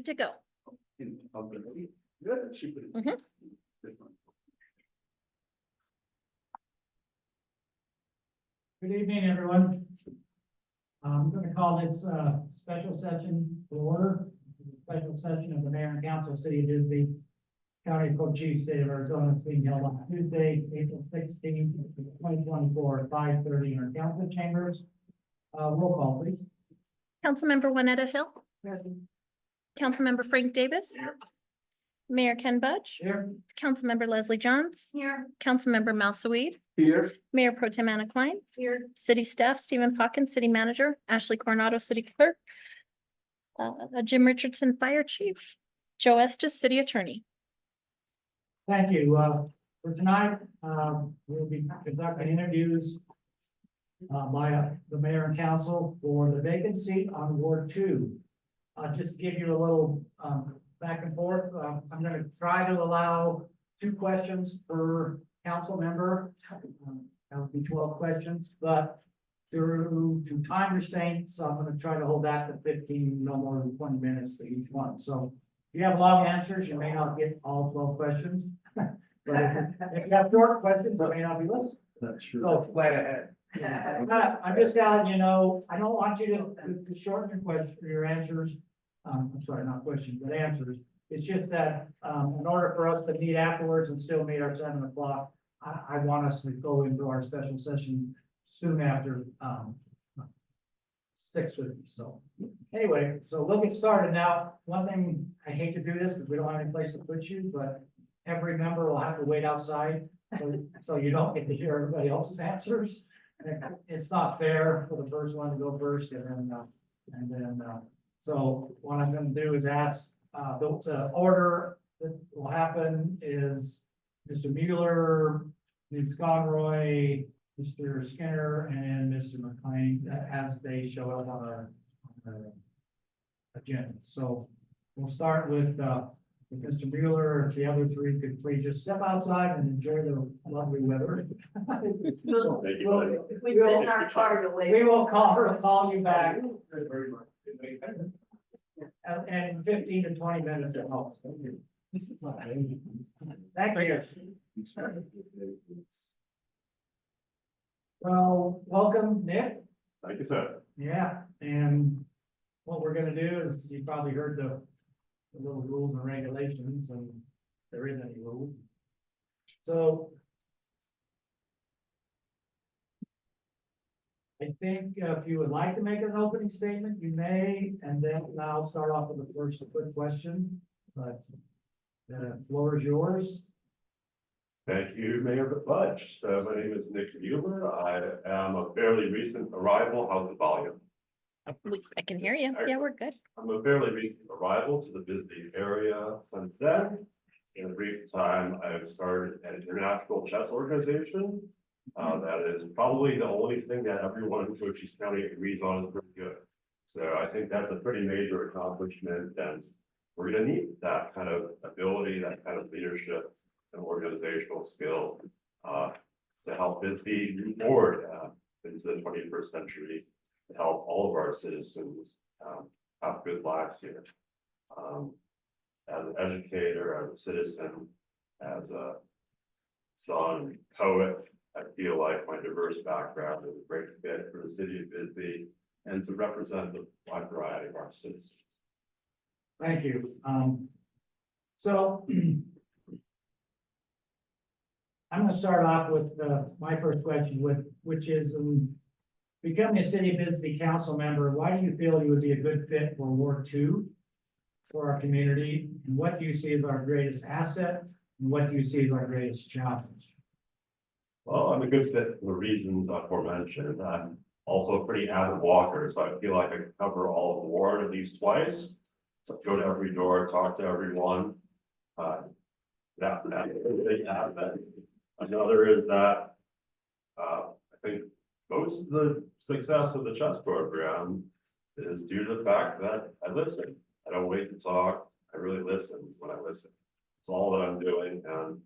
Good to go. Good. She put it- Mhm. This one. Good evening, everyone. I'm going to call this special session to order. Special session of the Mayor and Council, City of Bisbee, County Co-Chief, State of Arizona, is being held on Tuesday, April 16th, 2024, at 5:30 in our council chambers. Roll call, please. Councilmember Juanetta Hill. Councilmember Frank Davis. Mayor Ken Budge. Here. Councilmember Leslie Jones. Here. Councilmember Mel Sweet. Here. Mayor Pro Tem Anna Klein. Here. City Staff Stephen Pockett, City Manager Ashley Coronado, City Clerk. Jim Richardson, Fire Chief. Joe Estes, City Attorney. Thank you. For tonight, we'll be conducting interviews by the mayor and council for the vacant seat on Ward 2. Just to give you a little back and forth, I'm going to try to allow 2 questions per council member. That would be 12 questions, but due to time restraints, I'm going to try to hold that to 15, no more than 20 minutes to each one. So if you have long answers, you may not get all 12 questions. But if you have short questions, I may not be listening. Not sure. So plan ahead. I'm just telling you, know, I don't want you to shorten your question, your answers. I'm sorry, not questions, but answers. It's just that, in order for us to meet afterwards and still meet our 7 o'clock, I want us to go into our special session soon after, 6:50. So anyway, so we'll get started now. One thing, I hate to do this because we don't have any place to put you, but every member will have to wait outside. So you don't get to hear everybody else's answers. And it's not fair for the first one to go first and then, so what I'm gonna do is ask, the order that will happen is Mr. Mueller, Ms. Conroy, Mr. Skinner, and Mr. McLean, as they show up on our agenda. So we'll start with Mr. Mueller. If the other 3 could please just step outside and enjoy the lovely weather. We'll- Thank you. If we sit in our car, you'll wait. We will call you back in 15 to 20 minutes at most. Thank you. Well, welcome, Nick. Thank you, sir. Yeah, and what we're gonna do is, you probably heard the little rules and regulations, and there isn't any rule. So I think if you would like to make an opening statement, you may, and then I'll start off with the first quick question, but the floor is yours. Thank you, Mayor Budge. So my name is Nick Mueller. I am a fairly recent arrival. How's the volume? I can hear you. Yeah, we're good. I'm a fairly recent arrival to the Bisbee area. Since then, in a brief time, I've started an international chess organization. That is probably the only thing that everyone in Cochise County agrees on is pretty good. So I think that's a pretty major accomplishment, and we're gonna need that kind of ability, that kind of leadership and organizational skill to help Bisbee move forward into the 21st century, to help all of our citizens have good lives here. As an educator, as a citizen, as a son, poet, I feel like my diverse background is a great fit for the city of Bisbee and to represent the wide variety of our citizens. Thank you. So I'm gonna start off with my first question, which is, becoming a City of Bisbee council member, why do you feel you would be a good fit for Ward 2 for our community? And what do you see as our greatest asset? And what do you see as our greatest challenge? Well, I'm a good fit for the reasons aforementioned. I'm also a pretty avid walker, so I feel like I can cover all of the ward at least twice. So go to every door, talk to everyone. That's a big asset. Another is that I think most of the success of the chess program is due to the fact that I listen. I don't wait to talk. I really listen when I listen. It's all that I'm doing, and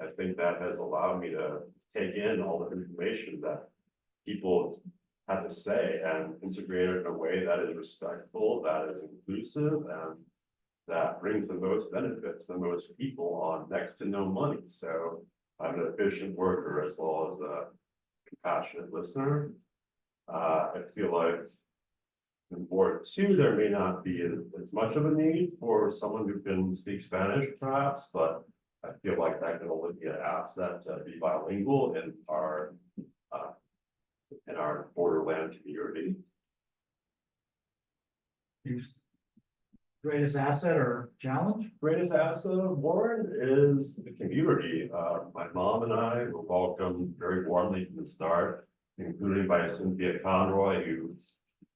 I think that has allowed me to take in all the information that people have to say and integrate it in a way that is respectful, that is inclusive, and that brings the most benefits, the most people on next to no money. So I'm an efficient worker as well as a compassionate listener. I feel like in Ward 2, there may not be as much of a need for someone who can speak Spanish perhaps, but I feel like that can only be an asset to be bilingual in our borderland community. Greatest asset or challenge? Greatest asset of Warren is the community. My mom and I were welcomed very warmly from the start, including by Cynthia Conroy, who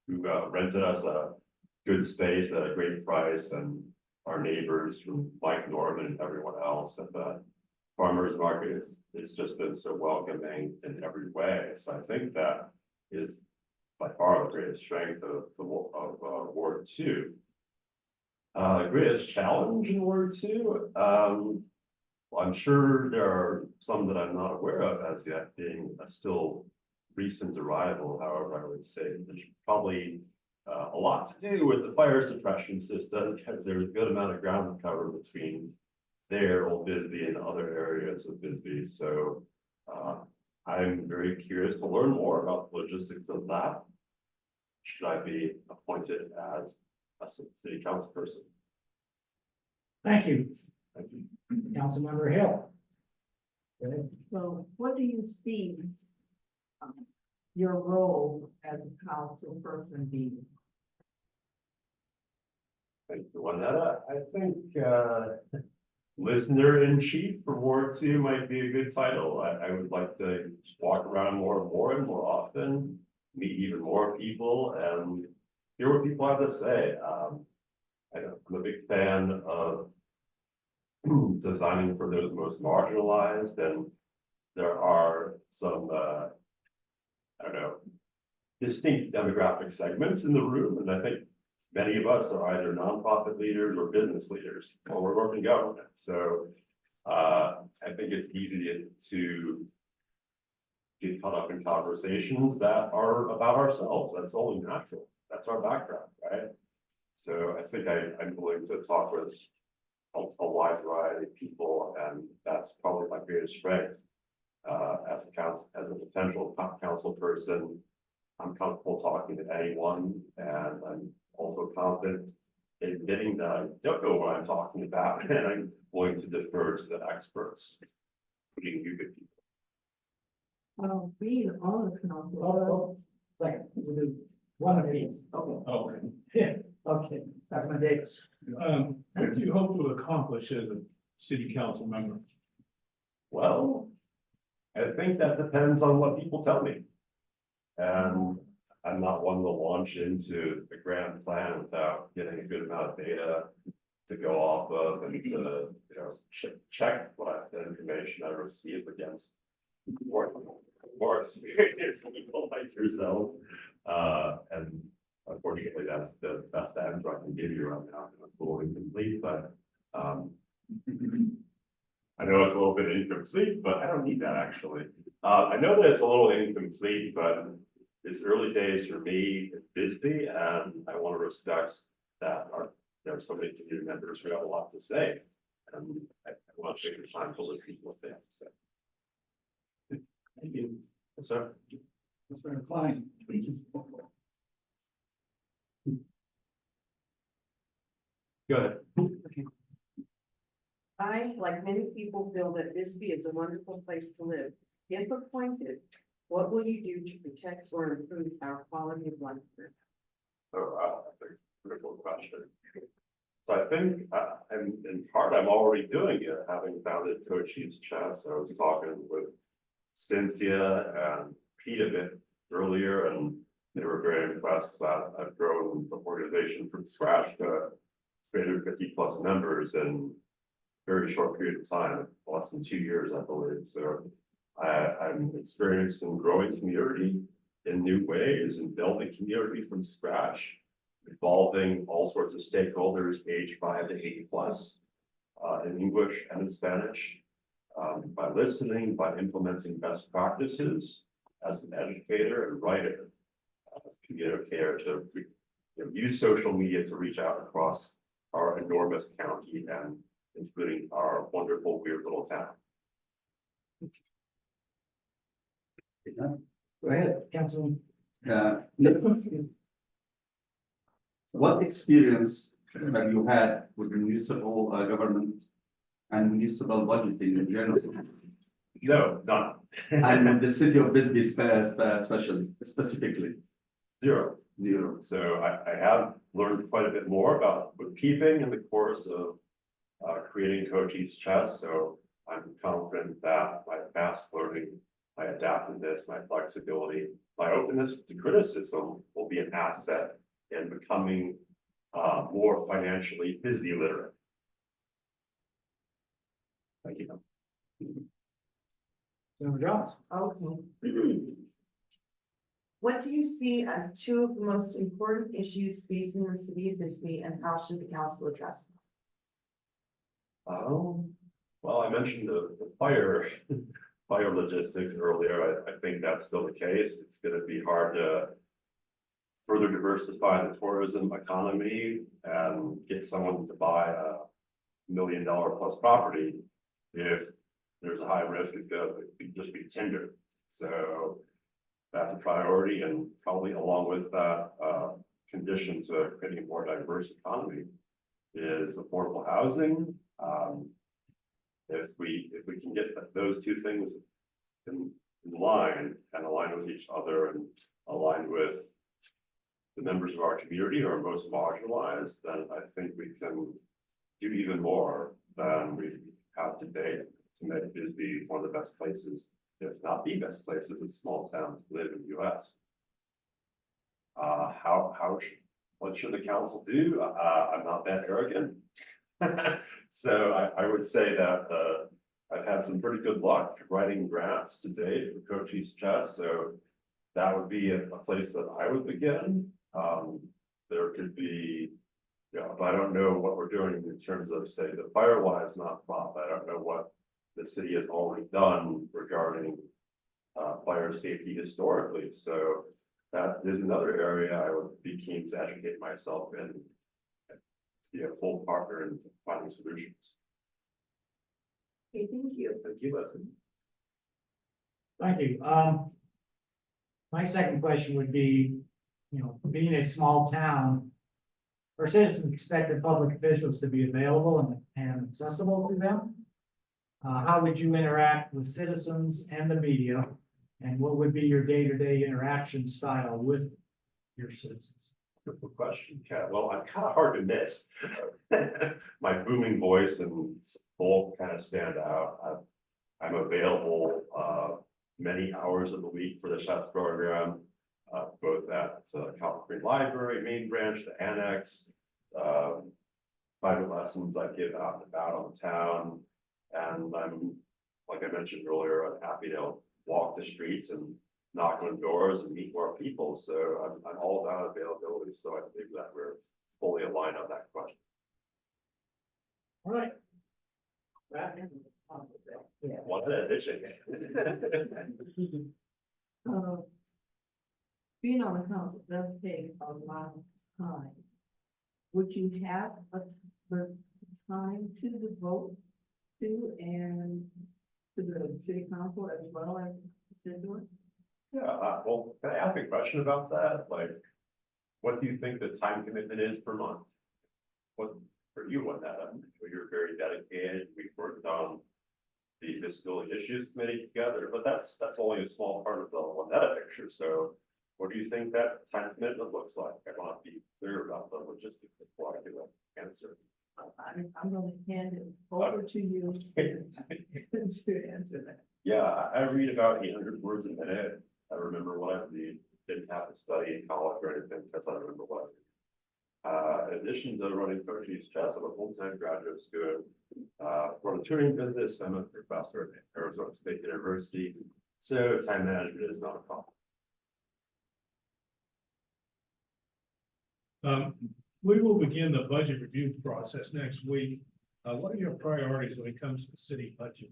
rented us a good space at a great price, and our neighbors from Mike Norman and everyone else at the farmers market. It's just been so welcoming in every way. So I think that is by far the greatest strength of Ward 2. Greatest challenge in Ward 2. Well, I'm sure there are some that I'm not aware of as yet, being a still recent arrival. However, I would say there's probably a lot to do with the fire suppression system, because there's a good amount of ground to cover between there, Old Bisbee, and other areas of Bisbee. So I'm very curious to learn more about the logistics of that. Should I be appointed as a city council person? Thank you, Thank you. Councilmember Hill. Okay. So what do you see your role as a council person being? Thank you, Juanetta. I think listener in chief for Ward 2 might be a good title. I would like to walk around more and more often, meet even more people, and hear what people have to say. I'm a big fan of designing for those most marginalized, and there are some, I don't know, distinct demographic segments in the room, and I think many of us are either nonprofit leaders or business leaders, or we're working government. So I think it's easy to get caught up in conversations that are about ourselves. That's only natural. That's our background, right? So I think I'm willing to talk with a wide variety of people, and that's probably my greatest strength. As a potential council person, I'm comfortable talking to anyone, and I'm also confident in admitting that I don't know what I'm talking about, and I'm willing to defer to the experts, including you good people. Being on the council. Oh, second, we'll do one of these. Okay. Okay. Yeah, okay, Councilman Davis. What do you hope to accomplish as a city council member? Well, I think that depends on what people tell me. And I'm not one to launch into a grand plan without getting a good amount of data to go off of and to, check what the information I receive against more experienced people like yourself. And unfortunately, that's the best answer I can give you right now. It's a little incomplete, but I know it's a little bit incomplete, but I don't need that actually. I know that it's a little incomplete, but it's early days for me in Bisbee, and I want to respect that there are so many community members who have a lot to say. And I want to take the time to listen to what they have to say. Thank you. Yes, sir. Mr. Klein. Go ahead. I, like many people, feel that Bisbee is a wonderful place to live. If appointed, what will you do to protect or improve our quality of life? So that's a critical question. So I think, and in part, I'm already doing it, having founded Co-Chiefs Chats. I was talking with Cynthia and Pete a bit earlier, and they were very impressed that I've grown the organization from scratch to 350+ members in a very short period of time, less than 2 years, I believe. So I'm experienced in growing community in new ways and building community from scratch, involving all sorts of stakeholders age 5 to 80+, in English and in Spanish, by listening, by implementing best practices as an educator and writer, as a communicator to use social media to reach out across our enormous county and including our wonderful weird little town. Go ahead, Councilman. What experience have you had with municipal government and municipal budgeting in general? No, none. And with the city of Bisbee specifically, Zero. zero. So I have learned quite a bit more about bookkeeping in the course of creating Cochise Chess. So I'm confident that my past learning, my adaptiveness, my flexibility, my openness to criticism will be an asset in becoming more financially Bisbee literate. Thank you. Senator Jones. Okay. What do you see as two of the most important issues facing the city of Bisbee, and how should the council address them? Well, I mentioned the fire, fire logistics earlier. I think that's still the case. It's gonna be hard to further diversify the tourism economy and get someone to buy a $1 million plus property if there's a high risk it's gonna just be tender. So that's a priority, and probably along with that, condition to creating a more diverse economy is affordable housing. If we can get those two things in line and align with each other and align with the members of our community who are most marginalized, then I think we can do even more than we have today to make Bisbee one of the best places, if not the best places in small towns to live in the US. What should the council do? I'm not that arrogant. So I would say that I've had some pretty good luck writing grants to date for Cochise Chess, so that would be a place that I would begin. There could be, but I don't know what we're doing in terms of, say, the Firewise nonprofit. I don't know what the city has already done regarding fire safety historically. So that is another area I would be keen to educate myself in, to be a full partner in finding solutions. Okay, thank you. Thank you, Leslie. Thank you. My second question would be, being a small town, our citizens expect the public officials to be available and accessible to them. How would you interact with citizens and the media? And what would be your day-to-day interaction style with your citizens? Good question, Kat. Well, I'm kind of hard to miss. My booming voice and both kind of stand out. I'm available many hours of the week for the chess program, both at Calvert Green Library, main branch, the annex, private lessons I give out and about on the town. And I'm, like I mentioned earlier, I'm happy to walk the streets and knock on doors and meet more people. So I'm all about availability. So I think that we're fully aligned on that question. All right. One addition. Being on the council does take a lot of time. Would you have the time to devote to and to the city council as well as constituents? Yeah, well, can I ask a question about that? Like, what do you think the time commitment is per month? What, for you, what that, you're very dedicated, we've worked on the fiscal issues committee together, but that's only a small part of the Lynetta picture, so what do you think that time commitment looks like? I want to be clear about the logistics before I give an answer. I'm going to hand it over to you to answer that. Yeah, I read about 800 words a minute. I remember what I read. Didn't have to study in college or anything because I remember what I read. In addition to running Cochise Chess, I'm a full-time graduate student. For the tutoring business, I'm a professor at Arizona State University. So time management is not a problem. We will begin the budget review process next week. What are your priorities when it comes to the city budget?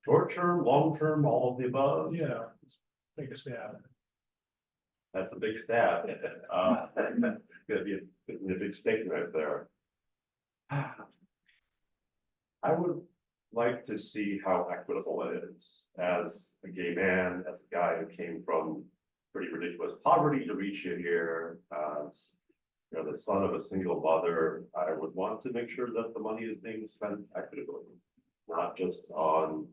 Short term, long term, all of the above. Yeah, let's take a stab at it. That's a big stab. Gonna be a big statement right there. I would like to see how equitable it is as a gay man, as a guy who came from pretty ridiculous poverty to reach you here, as you know, the son of a single mother. I would want to make sure that the money is being spent equitably, not just on,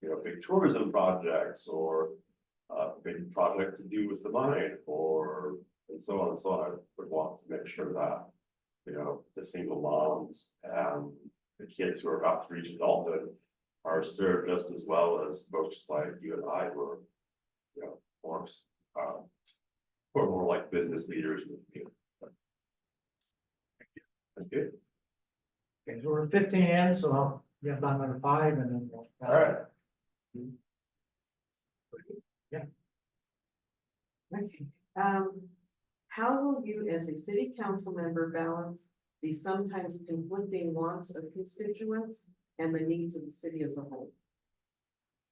you know, big tourism projects or a big project to do with the mine or and so on and so on. I would want to make sure that, you know, the single moms and the kids who are about to reach adulthood are served just as well as folks like you and I who are, you know, who are more like business leaders. Thank you. Okay, so we're 15 in, so I'll get about another 5 and then we'll. All right. Okay, how will you as a city council member balance the sometimes conflicting wants of constituents and the needs of the city as a whole?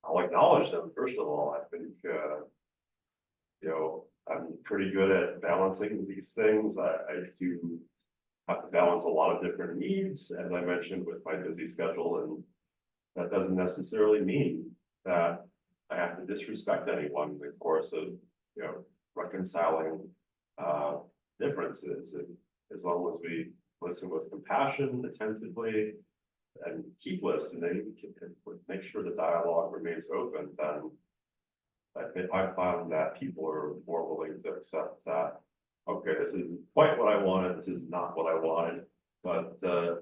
I'll acknowledge them, first of all. I think, you know, I'm pretty good at balancing these things. I do have to balance a lot of different needs, as I mentioned, with my busy schedule, and that doesn't necessarily mean that I have to disrespect anyone in the course of, you know, reconciling differences. And as long as we listen with compassion, attentively, and keep listening, make sure the dialogue remains open, then I found that people are more willing to accept that, okay, this isn't quite what I wanted, this is not what I wanted, but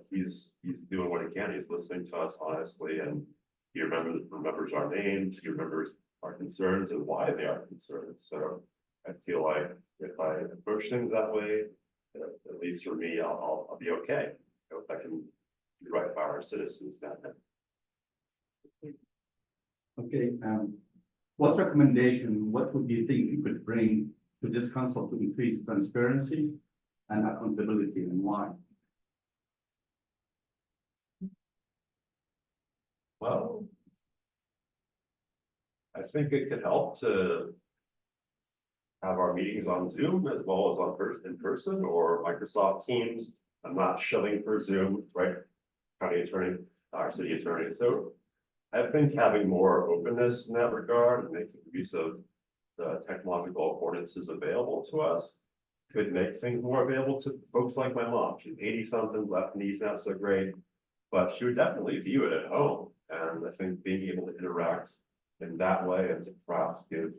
he's doing what he can, he's listening to us honestly, and he remembers our names, he remembers our concerns and why they are concerned. So I feel like if I approach things that way, at least for me, I'll be okay. You know, if I can do right by our citizens then. Okay, what recommendation, what would you think you could bring to this council to increase transparency and accountability, and why? Well, I think it could help to have our meetings on Zoom as well as in person or Microsoft Teams. I'm not shilling for Zoom, right? County attorney, our city attorney. So I think having more openness in that regard and making use of the technological affordances available to us could make things more available to folks like my mom. She's 80 something, left knee's not so great, but she would definitely view it at home. And I think being able to interact in that way and to perhaps give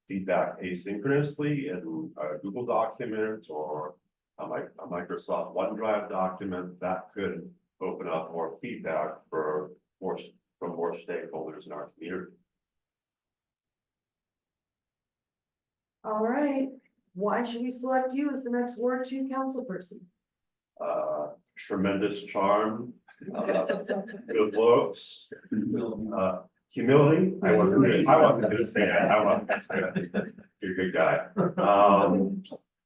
feedback asynchronously in a Google document or a Microsoft OneDrive document, that could open up more feedback from more stakeholders in our community. All right, why should we select you as the next Ward 2 council person? Tremendous charm, good looks, humility. I wasn't gonna say that. I wasn't gonna say that. You're a good guy.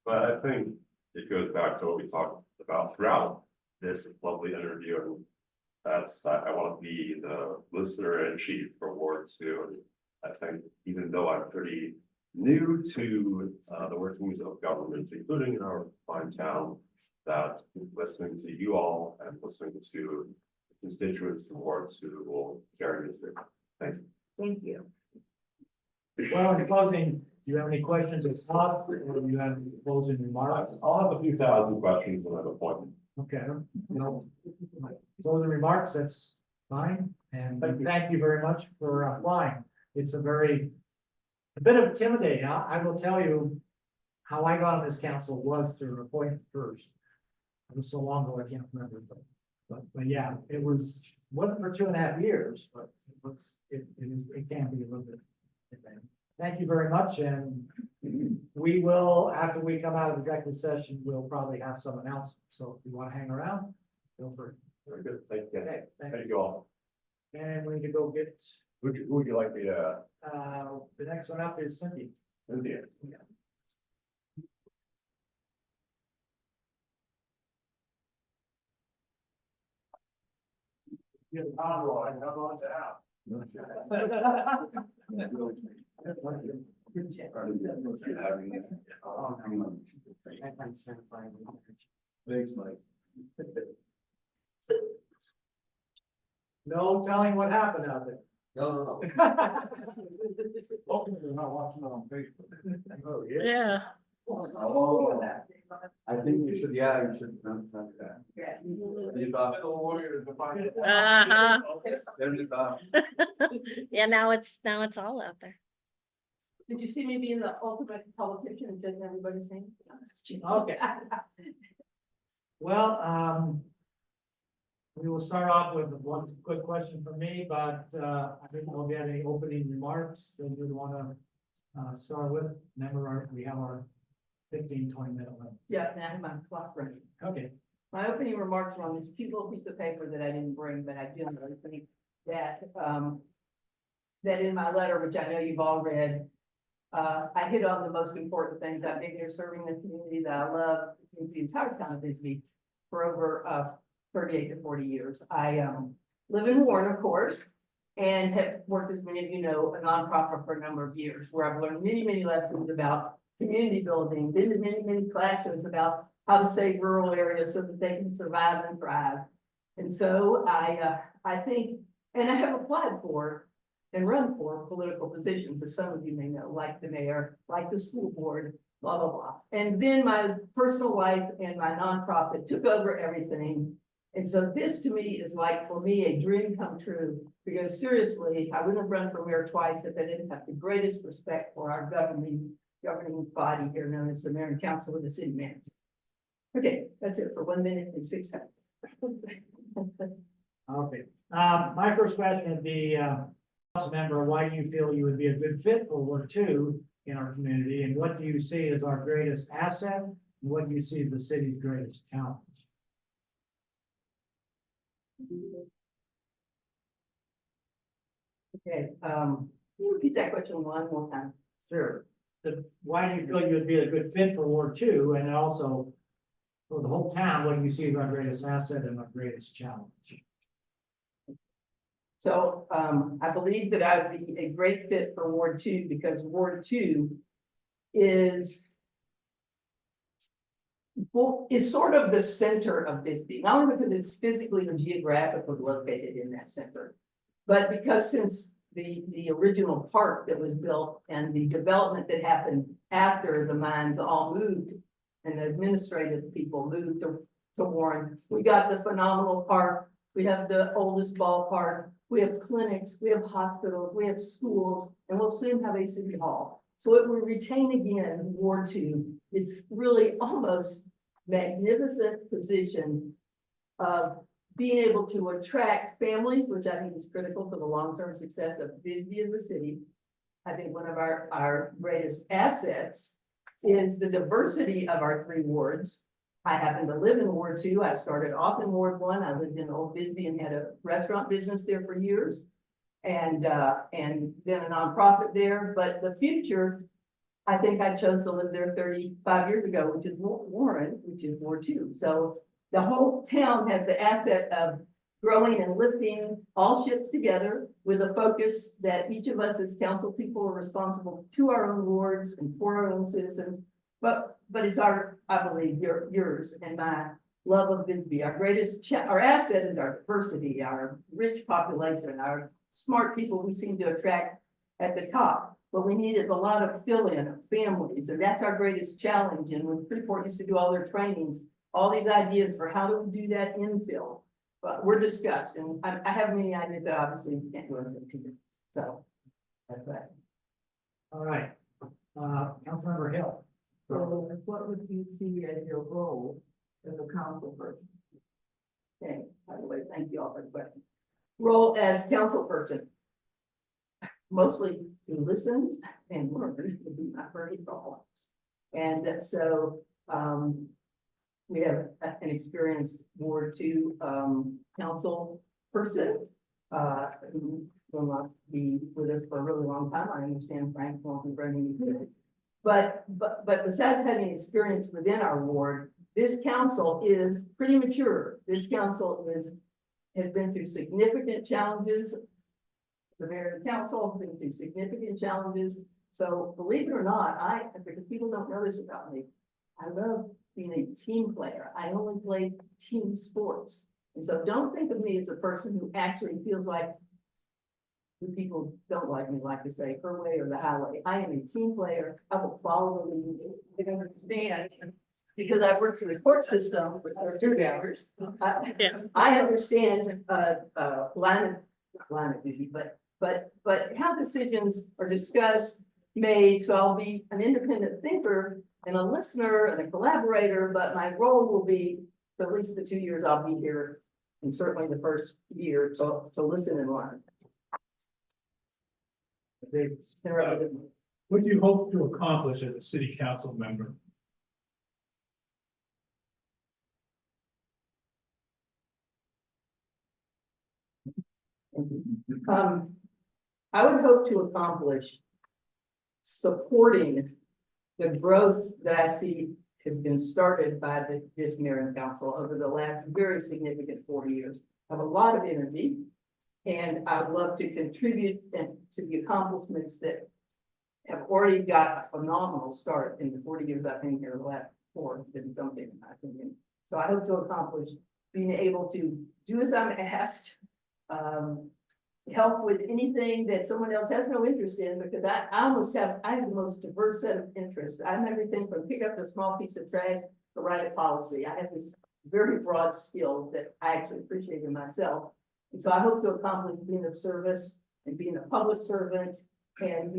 But I think it goes back to what we talked about throughout this lovely interview, and that's I want to be the listener in chief for Ward 2. And I think even though I'm pretty new to the workings of government, including in our fine town, that listening to you all and listening to constituents in Ward 2 will carry me through. Thanks. Thank you. Well, in closing, do you have any questions of Todd, or do you have any closing remarks? I'll have a few thousand questions when I have a point. Okay, no, closing remarks, that's fine, and thank you very much for applying. It's a bit of intimidating. I will tell you how I got on this council was through appointment first. It was so long ago, I can't remember, but yeah, wasn't for 2.5 years, but it can be a little bit. Thank you very much, and we will, after we come out of executive session, we'll probably have some announcements, so if you want to hang around, feel free. Very good. Thank you. Okay, thank Thank you. you all. And we need to go get, Who would you like me to? the next one up is Cynthia. Cynthia? Get a Conroy, how about that? Good job. Thanks, Mike. No telling what happened out there. No. Hopefully they're not watching it on Facebook. Oh, Yeah. Oh, I think you should, yeah, you should. That. Uh-huh. There's the. Yeah, now it's all out there. Did you see me being the ultimate politician and doesn't everybody sing? Okay. Well, we will start off with one quick question from me, but, I think we'll get any opening remarks that you'd want to, start with. Remember, we have our 15-20 minute limit. Yeah, now I have my clock running. Okay, My opening remarks are on this cute little piece of paper that I didn't bring, but I generally think that, that in my letter, which I know you've all read, I hit on the most important things. I've been here serving the community that I love, it's the entire town of Bisbee, for over 38 to 40 years. I live in Warren, of course, and have worked, as many of you know, a nonprofit for a number of years, where I've learned many, many lessons about community building, been to many, many classes about how to save rural areas so that they can survive and thrive. And so I think, and I have applied for and run for political positions, as some of you may know, like the mayor, like the school board, blah, blah, blah. And then my personal life and my nonprofit took over everything. And so this to me is like, for me, a dream come true, because seriously, I wouldn't have run for mayor twice if I didn't have the greatest respect for our governing body here known as the Mayor and Council of the City Manager. Okay, that's it for 1 minute and 6 seconds. okay. My first question would be, council member, why do you feel you would be a good fit for Ward 2 in our community? And what do you see as our greatest asset? And what do you see as the city's greatest challenge? Okay, can you repeat that question one more time? Sure. Why do you feel you would be a good fit for Ward 2? And then also for the whole town, what do you see as our greatest asset and our greatest challenge? So I believe that I would be a great fit for Ward 2 because Ward 2 is sort of the center of Bisbee, not only because it's physically and geographically located in that center, but because since the original park that was built and the development that happened after the mines all moved and the administrative people moved to Warren, we got the phenomenal park. We have the oldest ballpark. We have clinics, we have hospitals, we have schools, and we'll soon have a city hall. So if we retain again Ward 2, it's really almost magnificent position of being able to attract families, which I think is critical for the long-term success of Bisbee as a city. I think one of our greatest assets is the diversity of our 3 wards. I happen to live in Ward 2. I started off in Ward 1. I lived in Old Bisbee and had a restaurant business there for years. And then a nonprofit there. But the future, I think I chose to live there 35 years ago, which is Warren, which is Ward 2. So the whole town has the asset of growing and lifting all ships together with a focus that each of us as council people are responsible to our own wards and for our own citizens. But it's our, I believe, yours and my love of Bisbee. Our greatest, our asset is our diversity, our rich population, our smart people we seem to attract at the top. But we needed a lot of fill-in of families, and that's our greatest challenge. And when Freeport used to do all their trainings, all these ideas for how do we do that infill, but we're discussed, and I have many ideas that obviously you can't go into today. So that's that. All right. Councilmember Hill. So what would you see as your role as a council person? Okay, by the way, thank you all for the question. Role as council person. Mostly to listen and learn would be my first role. And so we have an experienced Ward 2 council person who will not be with us for a really long time. I understand Frank won't be bringing you. But besides having experience within our ward, this council is pretty mature. This council has been through significant challenges. The mayor and council have been through significant challenges. So believe it or not, because people don't know this about me, I love being a team player. I only play team sports. And so don't think of me as a person who actually feels like when people don't like me, like to say, her way or the highway. I am a team player. I will follow the lead. I don't understand. Because I've worked in the court system for 30 hours. Yeah. I understand, line of duty, but how decisions are discussed, made, so I'll be an independent thinker and a listener and a collaborator, but my role will be, for at least the 2 years I'll be here, and certainly the first year, to listen and learn. What do you hope to accomplish as a city council member? I would hope to accomplish supporting the growth that I see has been started by this mayor and council over the last very significant 40 years. I have a lot of energy, and I'd love to contribute to the accomplishments that have already got a phenomenal start in the 40 years I've been here. The last 4 has been something, in my opinion. So I hope to accomplish being able to do as I'm asked, help with anything that someone else has no interest in, because I have the most diverse set of interests. I'm everything from pick up a small piece of trash to write a policy. I have this very broad skill that I actually appreciate in myself. And so I hope to accomplish being of service and being a public servant and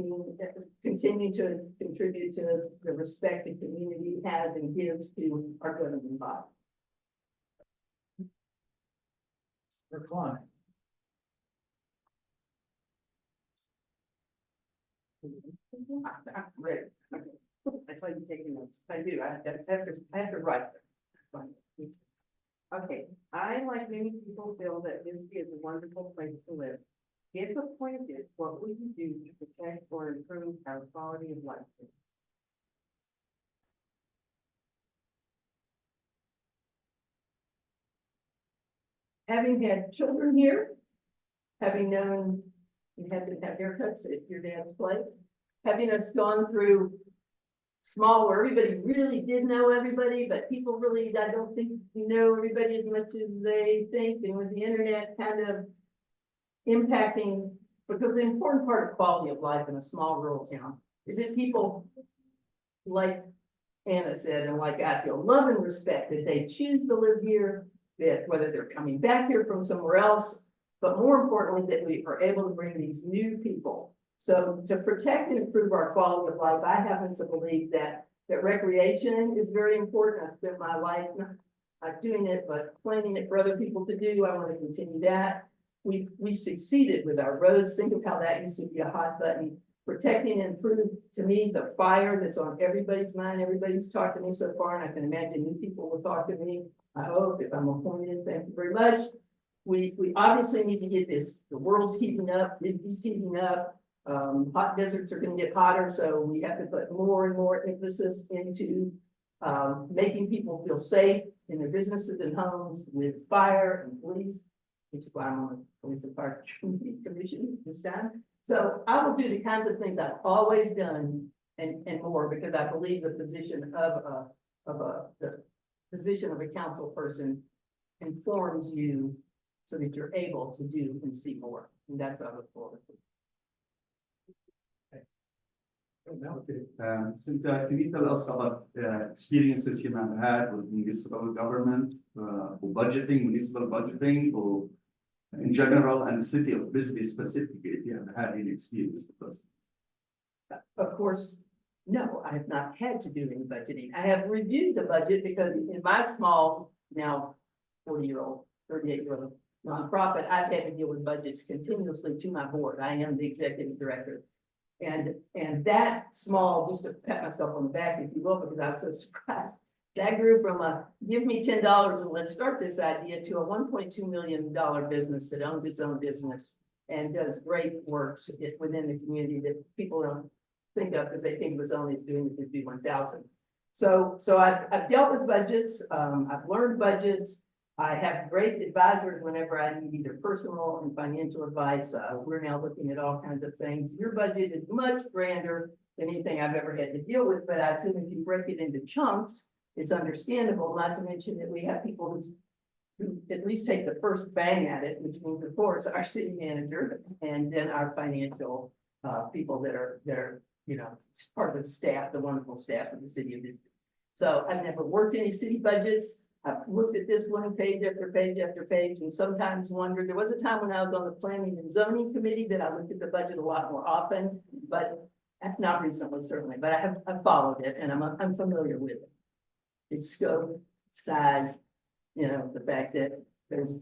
continue to contribute to the respect the community has and gives to our governing body. For Klein. I'm ready. I saw you taking notes. I do. I have to write. Okay, I, like many people, feel that Bisbee is a wonderful place to live. If appointed, what will you do to protect or improve our quality of life? Having had children here, having known you had to have haircuts at your dad's place, having us gone through small where everybody really did know everybody, but people really, I don't think you know everybody as much as they think, and with the internet kind of impacting, because the important part of quality of life in a small rural town is that people, like Anna said, and like I feel, love and respect that they choose to live here, that whether they're coming back here from somewhere else, but more importantly, that we are able to bring these new people. So to protect and improve our quality of life, I happen to believe that recreation is very important. I spent my life not doing it, but planning it for other people to do. I want to continue that. We've succeeded with our roads. Think of how that used to be a hot button. Protecting and improve, to me, the fire that's on everybody's mind. Everybody's talked to me so far, and I can imagine new people will talk to me. I hope, if I'm appointed. Thank you very much. We obviously need to get this. The world's heating up. It's heating up. Hot deserts are going to get hotter, so we have to put more and more emphasis into making people feel safe in their businesses and homes with fire and police, which is why I'm on the Police and Fire Commission this time. So I will do the kinds of things I've always done and more, because I believe the position of a council person informs you so that you're able to do and see more. And that's what I look forward to. Cynthia, can you tell us about experiences you have had with municipal government, or municipal budgeting, or in general, and the city of Bisbee specifically, if you have had any experience with us? Of course, no, I have not had to do any budgeting. I have reviewed the budget because in my small, now 40-year-old, 38-year-old nonprofit, I've had to deal with budgets continuously to my board. I am the executive director. And that small, just to pat myself on the back, if you will, because I was so surprised, that grew from a give me $10 and let's start this idea to a $1.2 million business that owns its own business and does great work within the community that people don't think of because they think of its own as doing the 50-1000. So I've dealt with budgets. I've learned budgets. I have great advisors whenever I need either personal and financial advice. We're now looking at all kinds of things. Your budget is much grander anything I've ever had to deal with, but I assume if you break it into chunks, it's understandable, not to mention that we have people who at least take the first bang at it, which means, of course, our city manager and then our financial people that are, you know, part of the staff, the wonderful staff of the city of Bisbee. So I've never worked any city budgets. I've looked at this one page after page after page and sometimes wondered, there was a time when I was on the planning and zoning committee that I looked at the budget a lot more often, but not recently, certainly, but I've followed it and I'm familiar with it. Its scope, size, you know, the fact that there's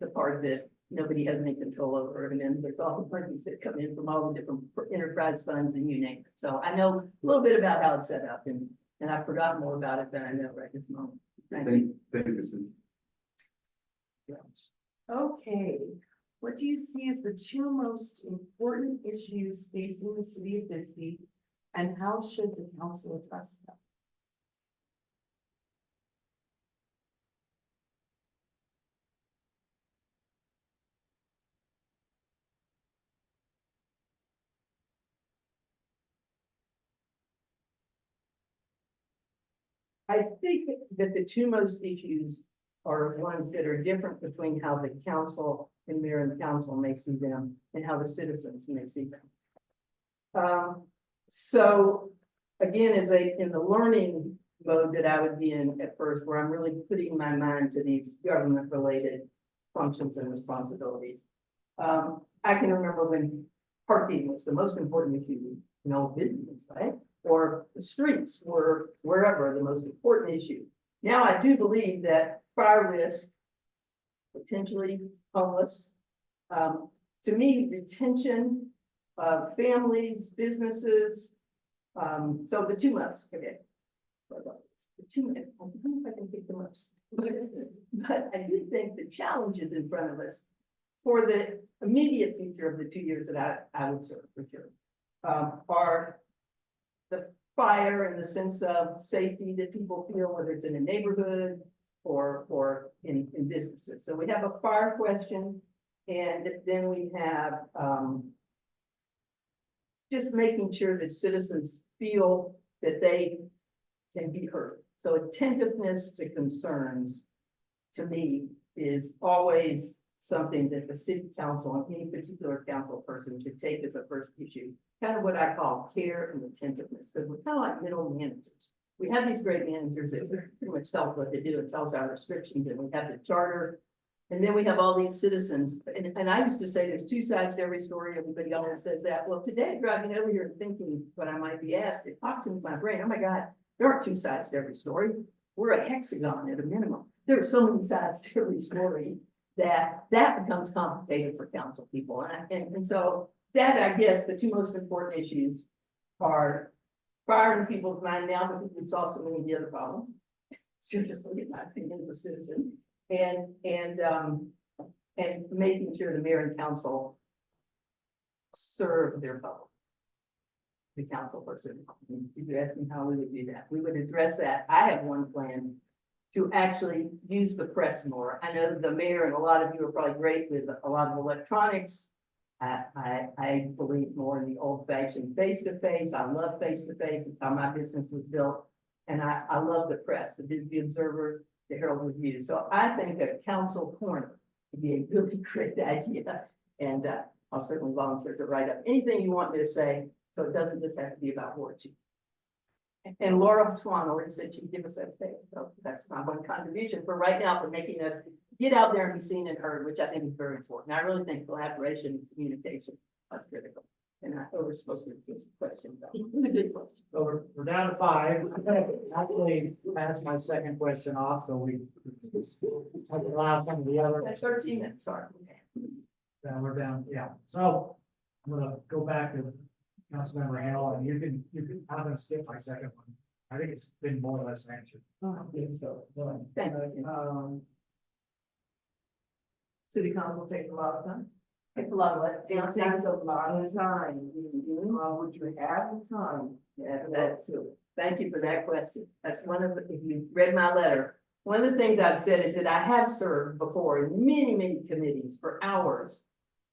the part that nobody has any control over, and then there's all the monies that come in from all the different enterprise funds and you name it. So I know a little bit about how it's set up and I've forgotten more about it than I know right this moment. Thank you. Thank you, Cindy. Okay, what do you see as the two most important issues facing the city of Bisbee? And how should the council address them? I think that the two most issues are ones that are different between how the council and mayor and council may see them and how the citizens may see them. So again, in the learning mode that I would be in at first, where I'm really putting my mind to these government related functions and responsibilities. I can remember when parking was the most important issue in all business, right? Or the streets were wherever the most important issue. Now, I do believe that fire risk, potentially homeless, to me, retention of families, businesses, so the two most, okay. The two, I don't know if I can pick the most. But I do think the challenges in front of us for the immediate future of the 2 years that I would serve for sure, are the fire in the sense of safety that people feel, whether it's in a neighborhood or in businesses. So we have a fire question, and then we have just making sure that citizens feel that they can be heard. So attentiveness to concerns, to me, is always something that the city council and any particular council person should take as a first issue. Kind of what I call care and attentiveness, because we're kind of like middle managers. We have these great managers that pretty much tell us what to do and tell us our restrictions, and we have the charter. And then we have all these citizens, and I used to say there's two sides to every story. Everybody always says that. Well, today, driving over here and thinking what I might be asked, it popped into my brain, oh my God, there are two sides to every story. We're a hexagon at a minimum. There are so many sides to every story that becomes complicated for council people. And so that, I guess, the two most important issues are fire in people's mind now, because we've solved so many of the other problems. Seriously, in my opinion, as a citizen, and making sure the mayor and council serve their public. The council person. If you ask me how we would do that, we would address that. I have one plan to actually use the press more. I know the mayor and a lot of you are probably great with a lot of electronics. I believe more in the old fashioned face-to-face. I love face-to-face. It's how my business was built. And I love the press, the Bisbee Observer, the Herald Review. So I think a council corner would be a really great idea. And I'll certainly volunteer to write up anything you want me to say, so it doesn't just have to be about Ward 2. And Laura Swan already said she'd give us that thing. So that's my one contribution for right now, for making us get out there and be seen and heard, which I think is very important. I really think collaboration and communication are critical. And I overspoke your question. It was a good question. So we're down to 5. Actually, that's my second question off, so we allow some of the other. That's 13 minutes, sorry. We're down, yeah. So I'm gonna go back to Councilmember Hale, and you can, I'm gonna skip my second one. I think it's been more or less answered. So, Thank you. City council takes a lot of time. Takes a lot of what? It takes a lot of time. Would you have the time? Yeah, that too. Thank you for that question. That's one of the, if you read my letter, one of the things I've said is that I have served before in many, many committees for hours.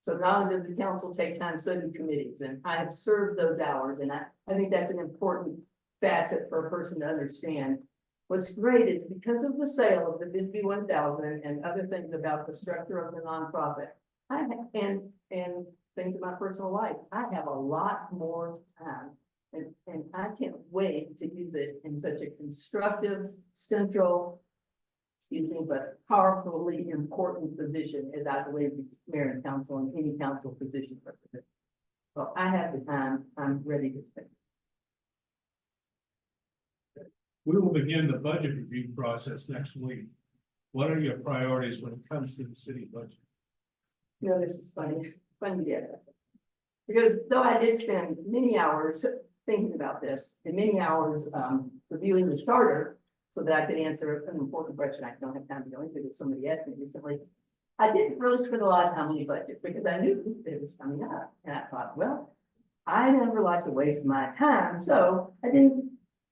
So not only does the council take time, so do committees, and I have served those hours, and I think that's an important facet for a person to understand. What's great is because of the sale of the Bisbee 1000 and other things about the structure of the nonprofit, and things in my personal life, I have a lot more time. And I can't wait to use it in such a constructive, central, excuse me, but powerfully important position as I believe the mayor and council and any council position represent. So I have the time, I'm ready to spend. We will begin the budget review process next week. What are your priorities when it comes to the city budget? You know, this is funny, because though I did spend many hours thinking about this and many hours reviewing the charter so that I could answer an important question I don't have time to go into that somebody asked me recently. I didn't really spend a lot of time on the budget because I knew it was coming up. And I thought, well, I never like to waste my time, so I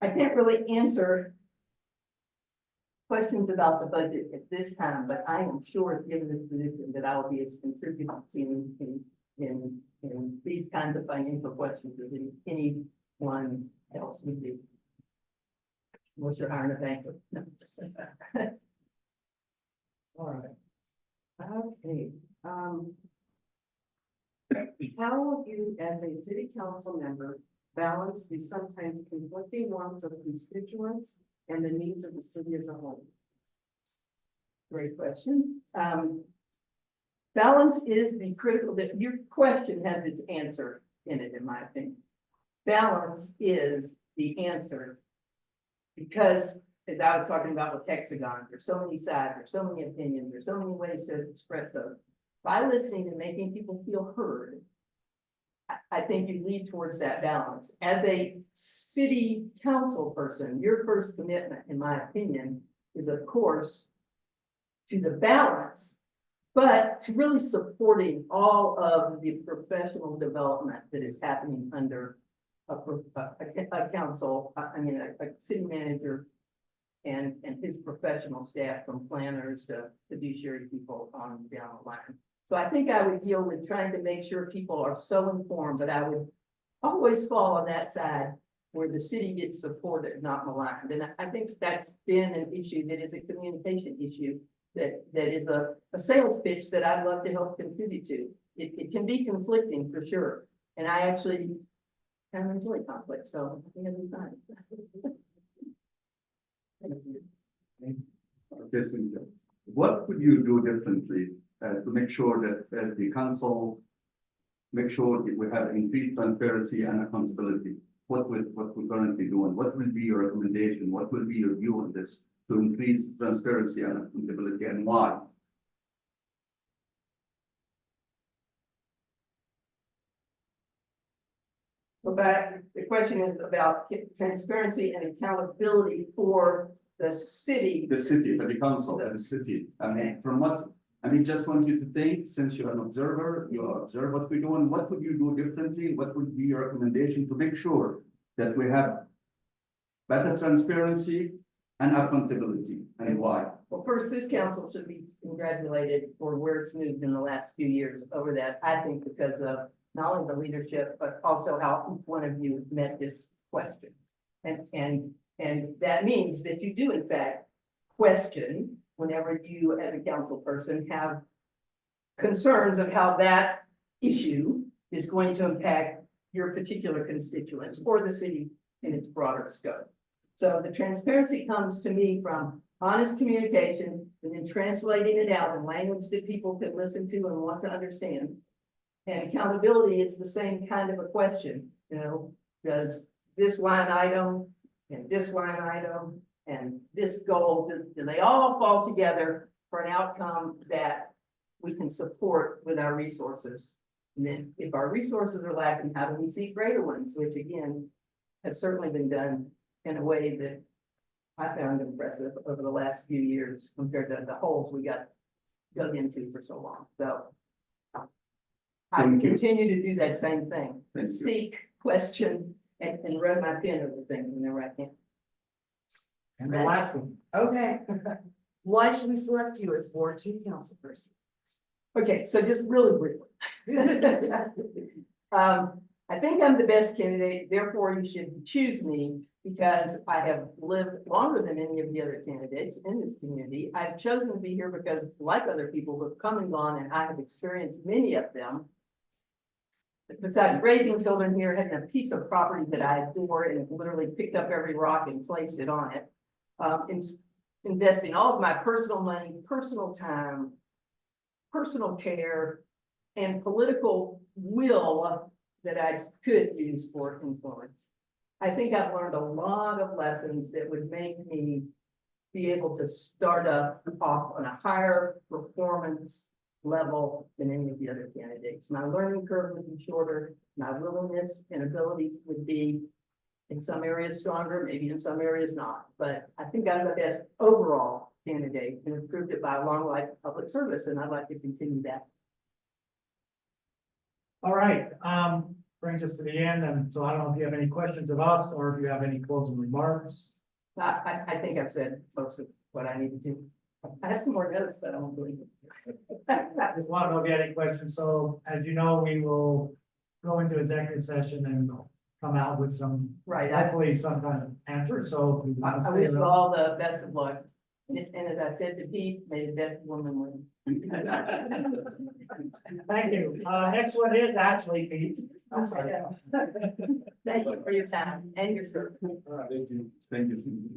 can't really answer questions about the budget at this time, but I am sure, given this position, that I will be as contributing in these kinds of financial questions as anyone else would be. Unless you're hiring a banker. No, just like that. All right. Okay, How will you, as a city council member, balance the sometimes conflicting wants of constituents and the needs of the city as a whole? great question. Balance is the critical, that your question has its answer in it, in my opinion. Balance is the answer. Because, as I was talking about with hexagons, there's so many sides, there's so many opinions, there's so many ways to express those. By listening and making people feel heard, I think you lead towards that balance. As a city council person, your first commitment, in my opinion, is of course to the balance, but to really supporting all of the professional development that is happening under a council, a city manager and his professional staff, from planners to fiduciary people on down the line. So I think I would deal with trying to make sure people are so informed, but I would always fall on that side where the city gets supported, not maligned. And I think that's been an issue that is a communication issue, that is a sales pitch that I'd love to help contribute to. It can be conflicting for sure. And I actually kind of enjoy conflict, so I think it'll be fine. Thank you. Okay, Cynthia, what would you do differently to make sure that the council make sure that we have increased transparency and accountability? What we're currently doing? What will be your recommendation? What will be your view on this to increase transparency and accountability, and why? But the question is about transparency and accountability for the city. The city, for the council, and the city. I mean, from what, I mean, just want you to think, since you're an observer, you observe what we're doing, what would you do differently? What would be your recommendation to make sure that we have better transparency and accountability, and why? Well, first, this council should be congratulated for where it's moved in the last few years over that, I think, because of not only the leadership, but also how each one of you met this question. And that means that you do in fact question whenever you as a council person have concerns of how that issue is going to impact your particular constituents or the city in its broader scope. So the transparency comes to me from honest communication and then translating it out in language that people can listen to and want to understand. And accountability is the same kind of a question, you know, does this line item and this line item and this goal, do they all fall together for an outcome that we can support with our resources? And then if our resources are lacking, how do we seek greater ones, which again, has certainly been done in a way that I found impressive over the last few years compared to the holes we got dug into for so long. So I Thank you. continue to do that same thing. Thank you. Seek, question, and run my pen over things whenever I can. And the last one, Okay. Why should we select you as Ward 2 council person? Okay, so just really briefly. I think I'm the best candidate, therefore you should choose me because I have lived longer than any of the other candidates in this community. I've chosen to be here because, like other people who've come and gone, and I have experienced many of them. Besides raising children here, having a piece of property that I adore and literally picked up every rock and placed it on it. Investing all of my personal money, personal time, personal care, and political will that I could use for influence. I think I've learned a lot of lessons that would make me be able to start off on a higher performance level than any of the other candidates. My learning curve would be shorter, my willingness and abilities would be in some areas stronger, maybe in some areas not. But I think I'm the best overall candidate and have proved it by a long life of public service, and I'd like to continue that. All right, brings us to the end, and so I don't know if you have any questions of us, or if you have any closing remarks. I think I've said most of what I need to. I have some more notes, but I won't believe it. Just want to know if you had any questions, so as you know, we will go into executive session and come out with some, Right, hopefully some kind of answer, so. if you want to I stay wish you around- all the best of luck. And as I said to Pete, may the best woman win. Thank you, next one is actually Pete. I'm sorry. Thank you for your time and your service. Thank you. Thank you. Cindy.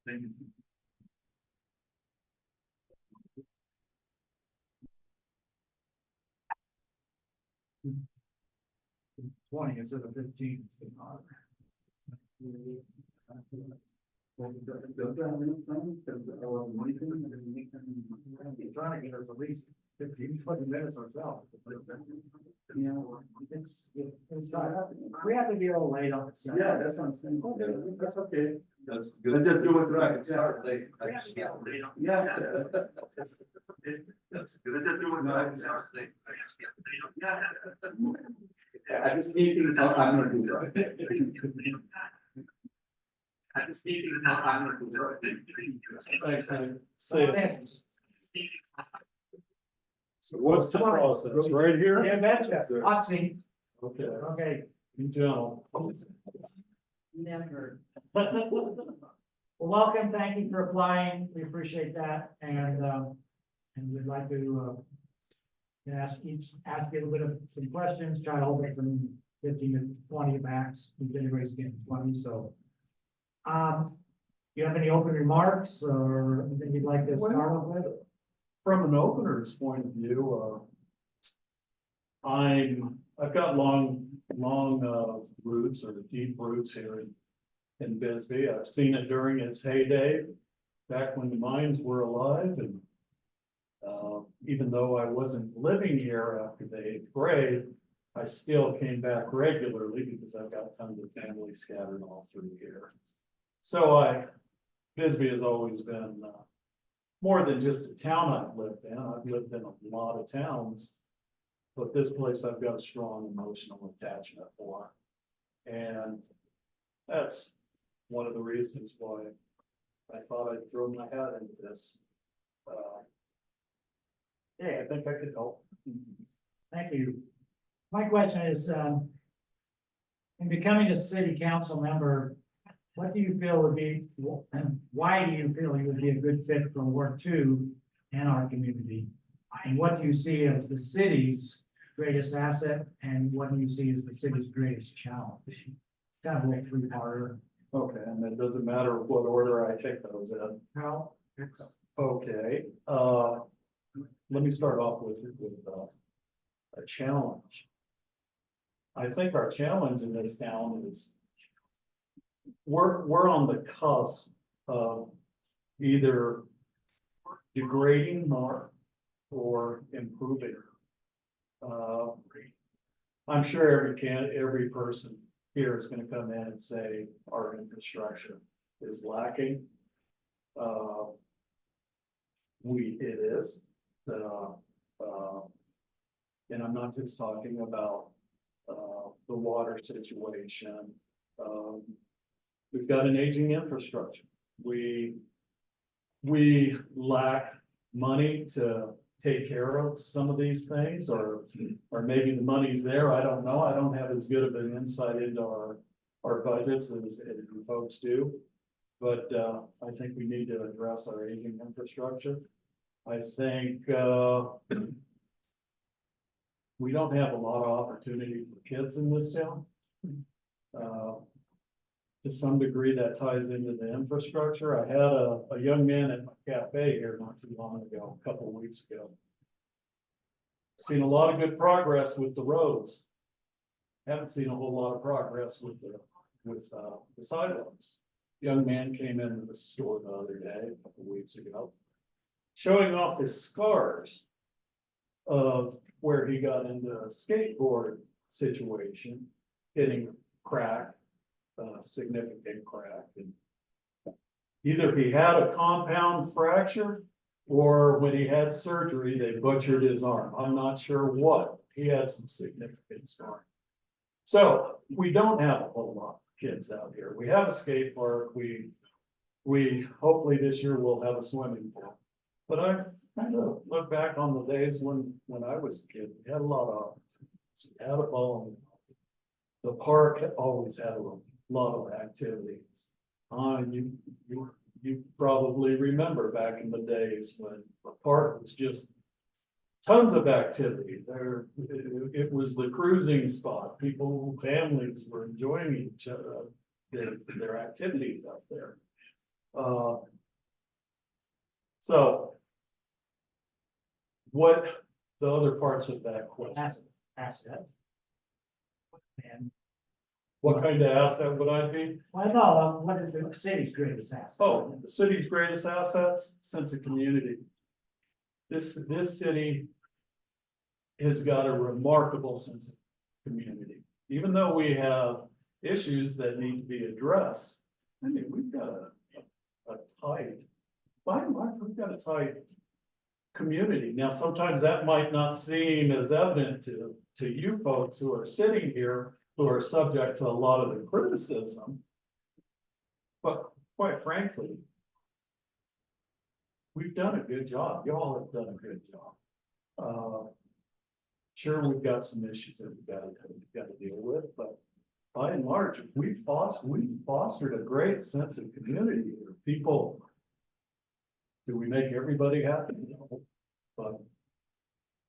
Thank you. 20 instead of 15. Trying to get us at least 15, 20 minutes ourselves. It's not, we have to be a little late on this. Yeah, that's what I'm saying. That's okay. That's good. Let's just do it right. Start late. Yeah. That's good. At this meeting, I'm gonna do that. At this meeting, I'm gonna do that. Thanks, Hank. See ya. So what's the process, right here? Yeah, betcha. Oxy. Okay, Okay. in general. Never. Well, welcome. Thank you for applying. We appreciate that. And we'd like to ask you a little bit of some questions, try to hold it from 15 to 20 max. We did raise it to 20, so. You have any open remarks or anything you'd like to start off with? From an opener's point of view, I've got long roots or deep roots here in Bisbee. I've seen it during its heyday, back when the mines were alive, and even though I wasn't living here after the 8th grade, I still came back regularly because I've got tons of family scattered all through here. So Bisbee has always been more than just a town I've lived in. I've lived in a lot of towns, but this place I've got a strong emotional attachment for. And that's one of the reasons why I thought I'd throw my hat into this. Yeah, I think I could help. Thank you. My question is, in becoming a city council member, what do you feel would be, and why do you feel you would be a good fit for Ward 2 and our community? And what do you see as the city's greatest asset, and what do you see as the city's greatest challenge? Kind of like three-parter. Okay, and it doesn't matter what order I take those in. How? Okay, let me start off with a challenge. I think our challenge in this town is we're on the cusp of either degrading more or improving. I'm sure every person here is gonna come in and say our infrastructure is lacking. It is, and I'm not just talking about the water situation. We've got an aging infrastructure. We lack money to take care of some of these things, or maybe the money's there, I don't know. I don't have as good of an insight into our budgets as you folks do. But, I think we need to address our aging infrastructure. I think, we don't have a lot of opportunity for kids in this town. To some degree, that ties into the infrastructure. I had a young man at my cafe here not too long ago, a couple of weeks ago. Seen a lot of good progress with the roads. Haven't seen a whole lot of progress with the sidewalks. Young man came into the store the other day, a couple of weeks ago, showing off his scars of where he got into a skateboard situation, hitting a crack, significant crack. And either he had a compound fracture, or when he had surgery, they butchered his arm. I'm not sure what. He had some significant scarring. So we don't have a whole lot of kids out here. We have a skate park. We hopefully this year we'll have a swimming pool. But I kind of look back on the days when I was a kid, we had a lot of opportunities. We had a bowling. The park always had a lot of activities. You probably remember back in the days when the park was just tons of activity there. It was the cruising spot. People, families were enjoying each other, their activities out there. So what the other parts of that question? Asset. And, What kind of asset would I be? well, no, what is the city's greatest asset? Oh, the city's greatest assets, sense of community. This city has got a remarkable sense of community. Even though we have issues that need to be addressed, I mean, we've got a tight, by and large, we've got a tight community. Now, sometimes that might not seem as evident to you folks who are sitting here, who are subject to a lot of the criticism. But quite frankly, we've done a good job. Y'all have done a good job. Sure, we've got some issues that we've got to deal with, but by and large, we've fostered a great sense of community here. People, do we make everybody happy? No. But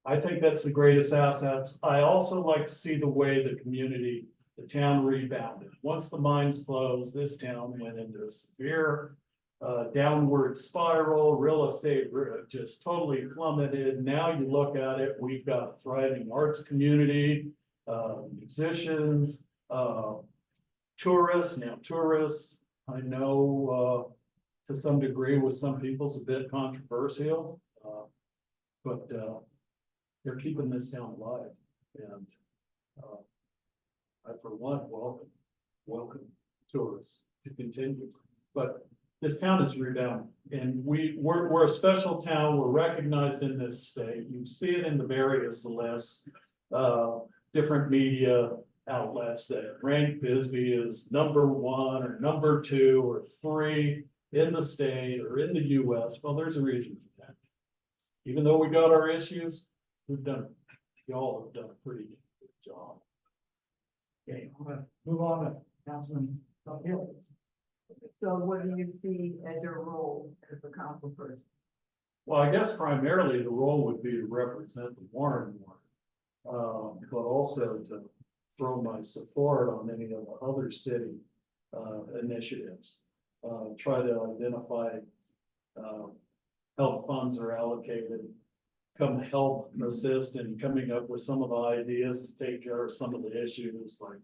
I think that's the greatest asset. I also like to see the way the community, the town rebounded. Once the mines closed, this town went into a severe downward spiral. Real estate just totally plummeted. Now you look at it, we've got a thriving arts community, musicians, tourists. Now tourists, I know to some degree with some people's a bit controversial, but they're keeping this town alive. And I, for one, welcome tourists to continue. But this town is rebounding, and we're a special town. We're recognized in this state. You see it in the various lists, different media outlets that rank Bisbee as number 1 or number 2 or 3 in the state or in the US. Well, there's a reason for that. Even though we got our issues, y'all have done a pretty good job. Okay, I'm gonna move on to Councilman Hill. So what do you see as your role as a council person? Well, I guess primarily the role would be to represent the Warren Ward, but also to throw my support on any of the other city initiatives. Try to identify how funds are allocated, come help assist in coming up with some of the ideas to take care of some of the issues like,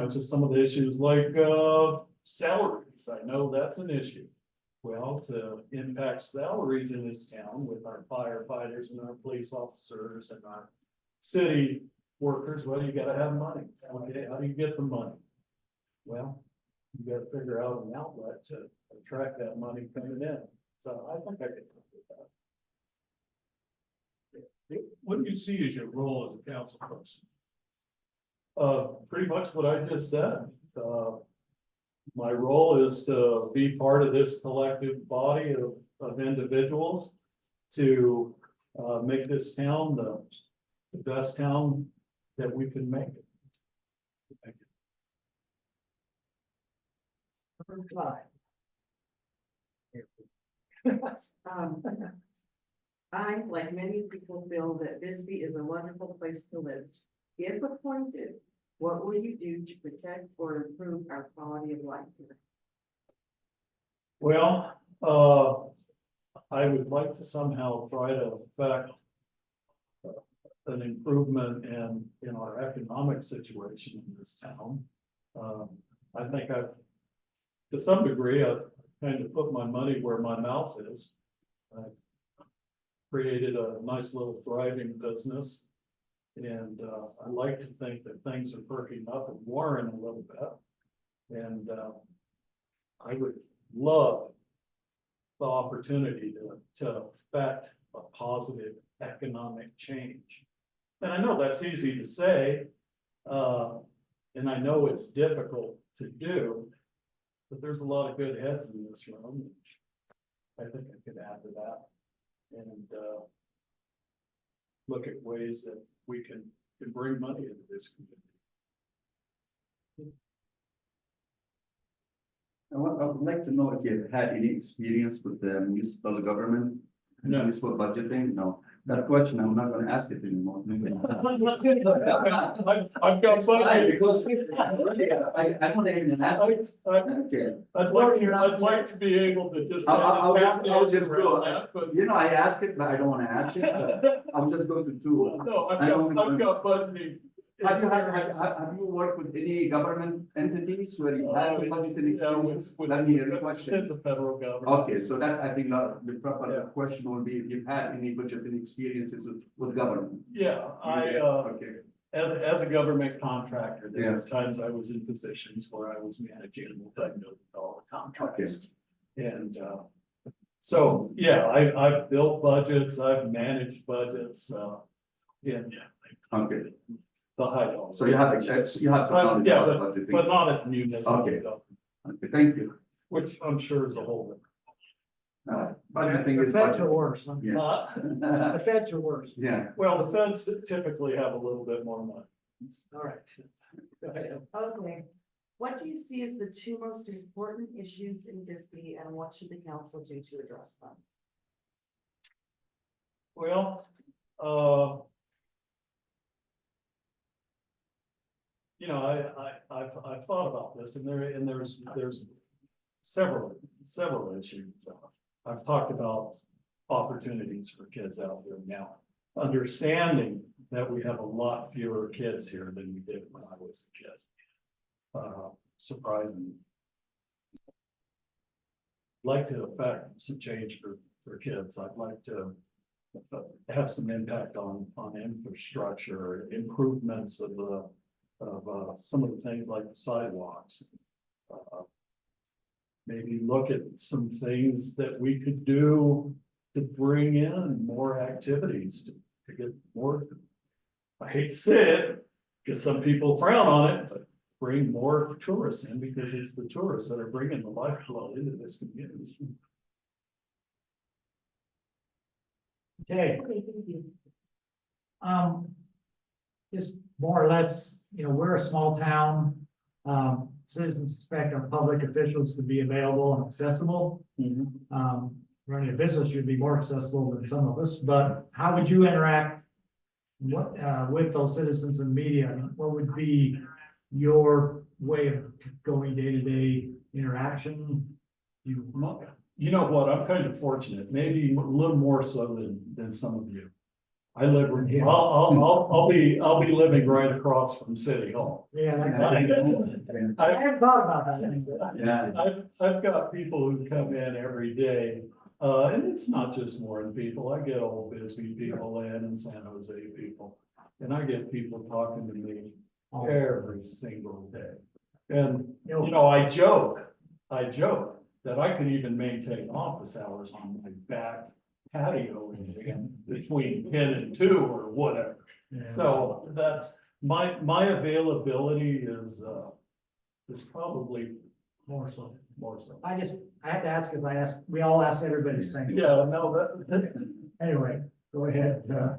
just some of the issues like salaries. I know that's an issue. Well, to impact salaries in this town with our firefighters and our police officers and our city workers, well, you gotta have money. Okay, how do you get the money? Well, you gotta figure out an outlet to attract that money coming in. So I think I can live with that. What do you see as your role as a council person? Pretty much what I just said. my role is to be part of this collective body of individuals to make this town the best town that we can make it. Um, I, like many people, feel that Bisbee is a wonderful place to live. If appointed, what will you do to protect or improve our quality of life here? Well, I would like to somehow try to affect an improvement in our economic situation in this town. I think to some degree, I've kind of put my money where my mouth is. I've created a nice little thriving business. And I like to think that things are perking up in Warren a little bit. And I would love the opportunity to affect a positive economic change. And I know that's easy to say, and I know it's difficult to do, but there's a lot of good heads in this room. I think I could add to that and look at ways that we can bring money into this community. I would like to know if you've had any experience with the municipal government, No. municipal budgeting? No, that question, I'm not gonna ask it anymore. I've got budget. Because I don't even ask. Okay. I'd like to be able to just. I'll just answer go. that, but You know, I ask it, but I don't wanna ask it, but I'll just go to two. no, I don't- I've got budgeting. Have you worked with any government entities where you had budgeting experience? Let me hear the question. The federal government. Okay, so that, I think, the proper Yeah. question will be if you've had any budgeting experiences with government. Yeah, Okay, as a government contractor, there were Yes. times I was in positions where I was managing multi-million-dollar contracts. And, so, yeah, I've built budgets, I've managed budgets, in okay, the high dollar. so you have some knowledge Yeah, about budgeting. But not at the municipal Okay. level, Okay, thank you. which I'm sure is a whole. Budgeting The is feds are budgeting. worse, huh? Yeah. The feds are worse. Yeah, Well, the feds typically have a little bit more money. All right. Go ahead. Okay, what do you see as the two most important issues in Bisbee and what should the council do to address them? Well, you know, I've thought about this and there's several issues. I've talked about opportunities for kids out there now. Understanding that we have a lot fewer kids here than we did when I was a kid. Surprising. Like to affect some change for kids. I'd like to have some impact on infrastructure, improvements of some of the things like the sidewalks. Maybe look at some things that we could do to bring in more activities to get more. I hate to say it, because some people frown on it, but bring more tourists in because it's the tourists that are bringing the lifeblood into this community. Okay. Just more or less, we're a small town. Citizens expect our public officials to be available and accessible. Running a business should be more accessible than some of us, but how would you interact with those citizens and media? What would be your way of going day-to-day interaction? You know what, I'm kind of fortunate, maybe a little more so than some of you. I live, I'll be living right across from City Hall. Yeah, I I- hadn't thought about that. yeah. I've got people who come in every day, and it's not just Warren people, I get old Bisbee people in and San Jose people. And I get people talking to me every single day. And, I joke that I could even maintain office hours on my back patio in between 10 and 2 or whatever. Yeah. So that's my availability is is probably More so. more so. I have to ask, because we all ask everybody the same. Yeah, no, that, Anyway, go ahead, No,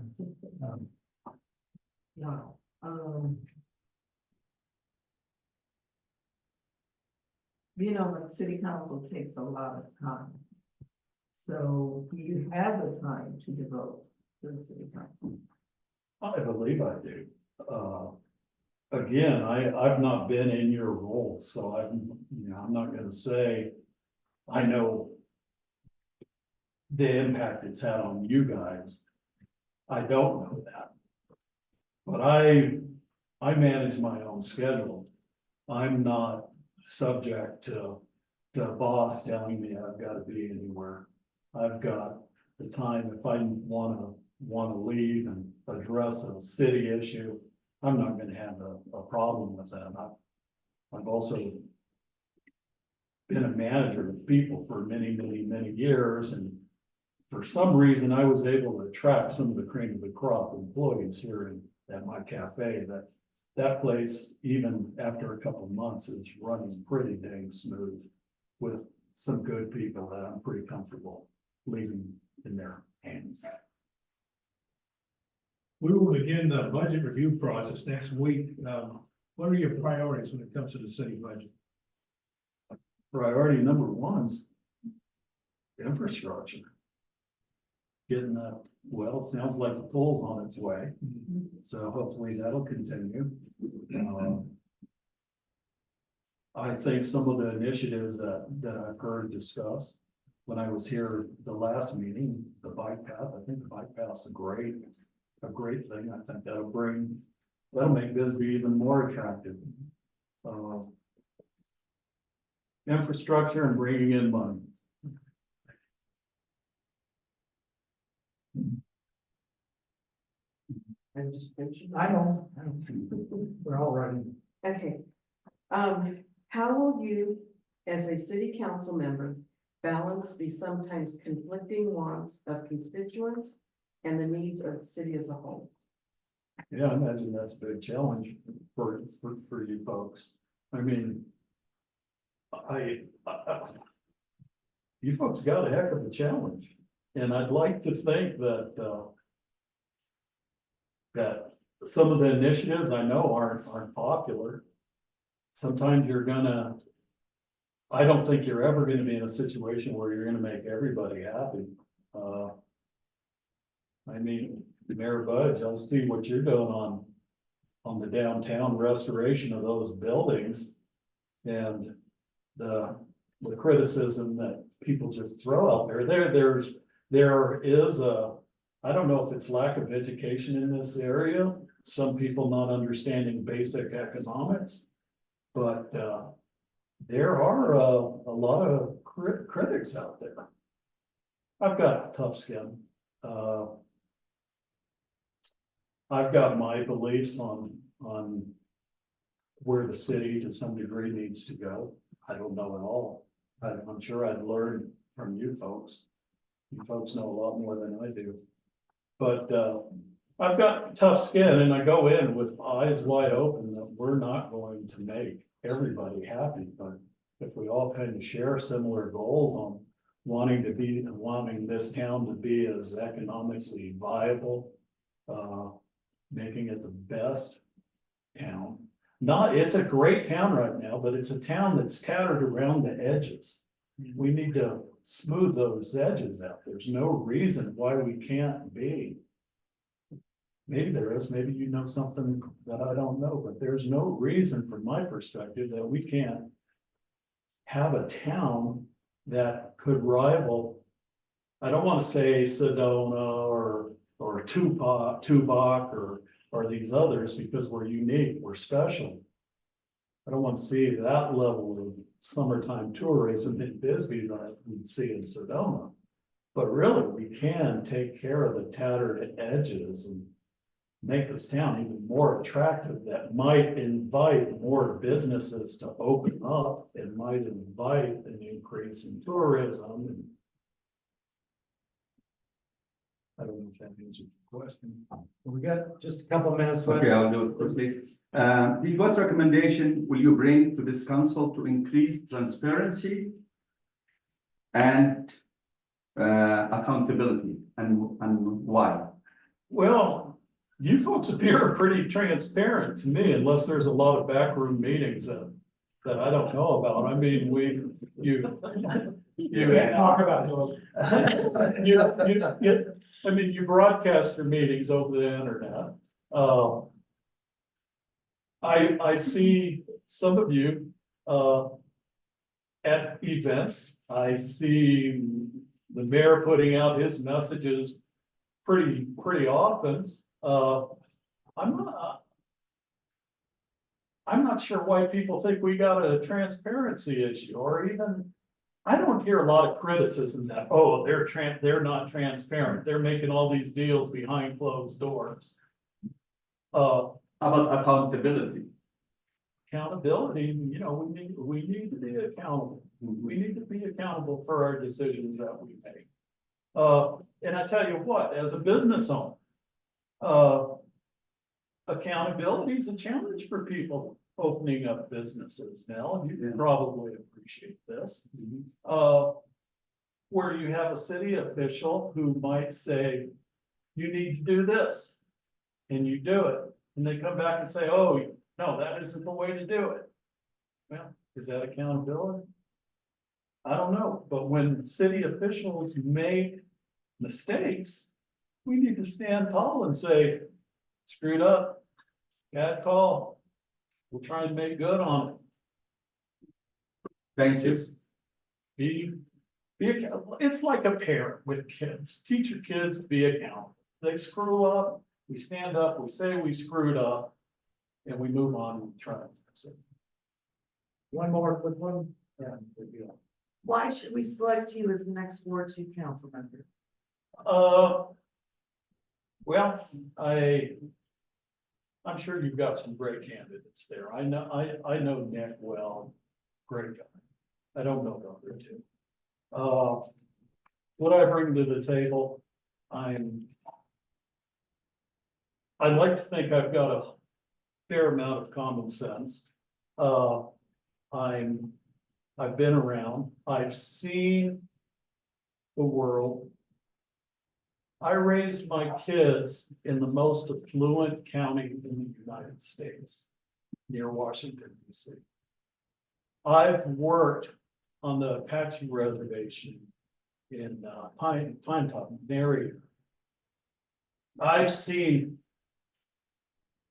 the city council takes a lot of time. So do you have the time to devote to the city council? I believe I do. Again, I've not been in your role, so I'm not gonna say I know the impact it's had on you guys. I don't know that. But I manage my own schedule. I'm not subject to a boss telling me I've got to be anywhere. I've got the time, if I wanna leave and address a city issue, I'm not gonna have a problem with that. I've also been a manager of people for many, many, many years, and for some reason, I was able to attract some of the cream of the crop employees here at my cafe. That place, even after a couple of months, is running pretty dang smooth with some good people that I'm pretty comfortable leaving in their hands. We will begin the budget review process next week. What are your priorities when it comes to the city budget? Priority number one's infrastructure. Getting that, well, it sounds like the pool's on its way, so hopefully that'll continue. I think some of the initiatives that I've heard discussed when I was here the last meeting, the bike path, I think the bike path's a great thing. I think that'll make Bisbee even more attractive. Infrastructure and bringing in money. I'm just finishing. I know, we're all running. Okay. How will you, as a city council member, balance the sometimes conflicting wants of constituents and the needs of the city as a whole? Yeah, I imagine that's a big challenge for you folks. I mean, you folks got a heck of a challenge, and I'd like to think that that some of the initiatives I know aren't popular. Sometimes I don't think you're ever gonna be in a situation where you're gonna make everybody happy. I mean, Mayor Budge, I'll see what you're doing on the downtown restoration of those buildings. And the criticism that people just throw out there is I don't know if it's lack of education in this area, some people not understanding basic economics. But there are a lot of critics out there. I've got tough skin. I've got my beliefs on where the city to some degree needs to go. I don't know at all. I'm sure I'd learn from you folks. You folks know a lot more than I do. But I've got tough skin, and I go in with eyes wide open that we're not going to make everybody happy. But if we all kind of share similar goals on wanting this town to be as economically viable, making it the best town. It's a great town right now, but it's a town that's tattered around the edges. We need to smooth those edges out. There's no reason why we can't be. Maybe there is, maybe you know something that I don't know, but there's no reason from my perspective that we can't have a town that could rival, I don't want to say Sedona or Tubac or these others, because we're unique, we're special. I don't want to see that level of summertime tourism in Bisbee that we'd see in Sedona. But really, we can take care of the tattered edges and make this town even more attractive. That might invite more businesses to open up. It might invite an increase in tourism. And I don't know if that answers your question. We got just a couple of minutes left. Okay, I'll do it quickly. What recommendation will you bring to this council to increase transparency and accountability, and why? Well, you folks appear pretty transparent to me, unless there's a lot of backroom meetings that I don't know about. I mean, you can't talk about those. I mean, you broadcast your meetings over the internet. I see some of you, at events. I see the mayor putting out his messages pretty often. I'm not sure why people think we got a transparency issue, or even, I don't hear a lot of criticism that, oh, they're not transparent, they're making all these deals behind closed doors. How about accountability? Accountability, you know, we need to be accountable. We need to be accountable for our decisions that we make. And I tell you what, as a business owner, accountability is a challenge for people opening up businesses now, and you can probably appreciate this. Where you have a city official who might say, you need to do this, and you do it, and they come back and say, oh, no, that isn't the way to do it. Well, is that accountability? I don't know, but when city officials make mistakes, we need to stand tall and say, screwed up, bad call. We'll try and make good on it. Thank you. Just be accountable. It's like a parent with kids. Teach your kids to be accountable. They screw up, we stand up, we say we screwed up, and we move on and try to fix it. One more quick one. Yeah, good deal. Why should we select you as the next Ward 2 council member? Well, I'm sure you've got some great candidates there. I know Nick well, great guy. I don't know the other two. What I bring to the table, I'd like to think I've got a fair amount of common sense. I've been around, I've seen the world. I raised my kids in the most affluent county in the United States, near Washington, D.C. I've worked on the Apache Reservation in Pine Top, area. I've seen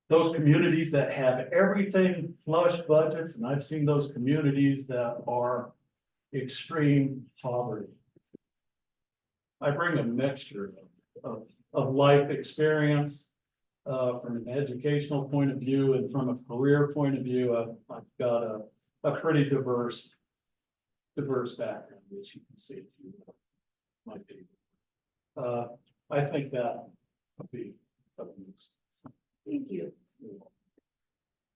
those communities that have everything flush budgets, and I've seen those communities that are extreme poverty. I bring a mixture of life experience, from an educational point of view and from a career point of view. I've got a pretty diverse background, which you can see if you might be. I think that would be of use. Thank you.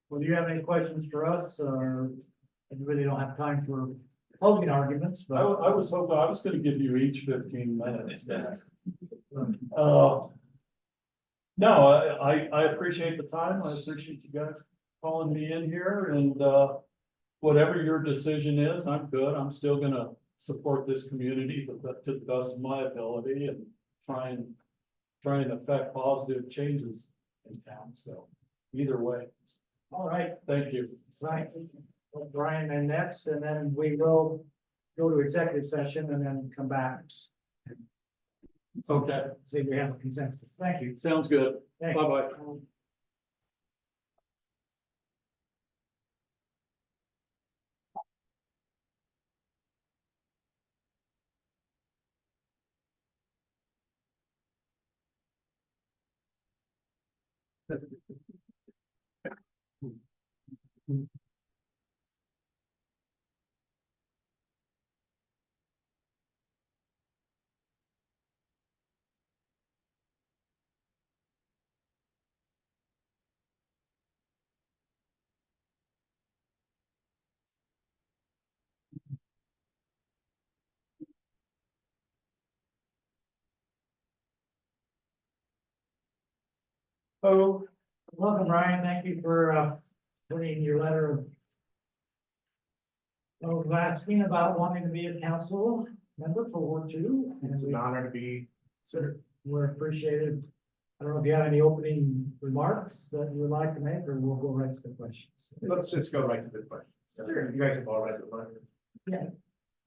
Well, do you have any questions for us, or you really don't have time for closing arguments, I but was hoping, I was gonna give you each 15 minutes. No, I appreciate the time. I appreciate you guys calling me in here, and whatever your decision is, I'm good. I'm still gonna support this community to the best of my ability and try and affect positive changes in town. So either way, all right, thank you. right. Brian, and next, and then we will go to executive session and then come back. Okay, See if we have a consensus. Thank you. sounds good. Thank you. Bye-bye. Oh, welcome, Ryan. Thank you for, putting your letter of asking about wanting to be a council member for Ward Two. And It's we an honor to be. we're appreciated. I don't know if you have any opening remarks that you would like to make, or we'll go right to the questions. Let's just go right to the question. Sure. You guys have all read the letter. Yeah.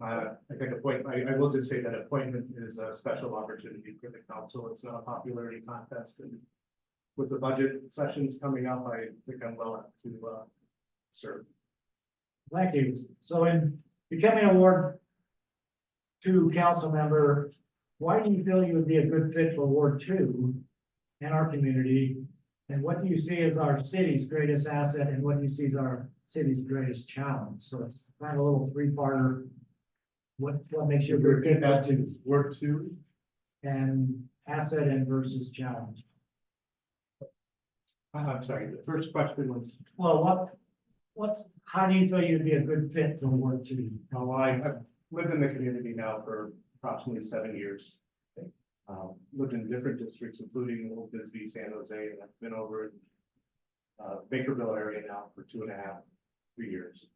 I think I will just say that appointment is a special opportunity for the council. It's not a popularity contest, and with the budget sessions coming up, I think I'm well up to, serve. Thank you. So in becoming a Ward Two council member, why do you feel you would be a good fit for Ward Two and our community? And what do you see as our city's greatest asset, and what do you see as our city's greatest challenge? So it's kind of a little three-parter. What makes you a good fit for two, Word 2, and asset and versus challenge? I'm sorry, the first question was, Well, how do you feel you'd be a good fit for Ward Two? I've lived in the community now for approximately 7 years. Lived in different districts, including Old Bisbee, San Jose, and I've been over in Bakerville area now for 2.5, 3 years.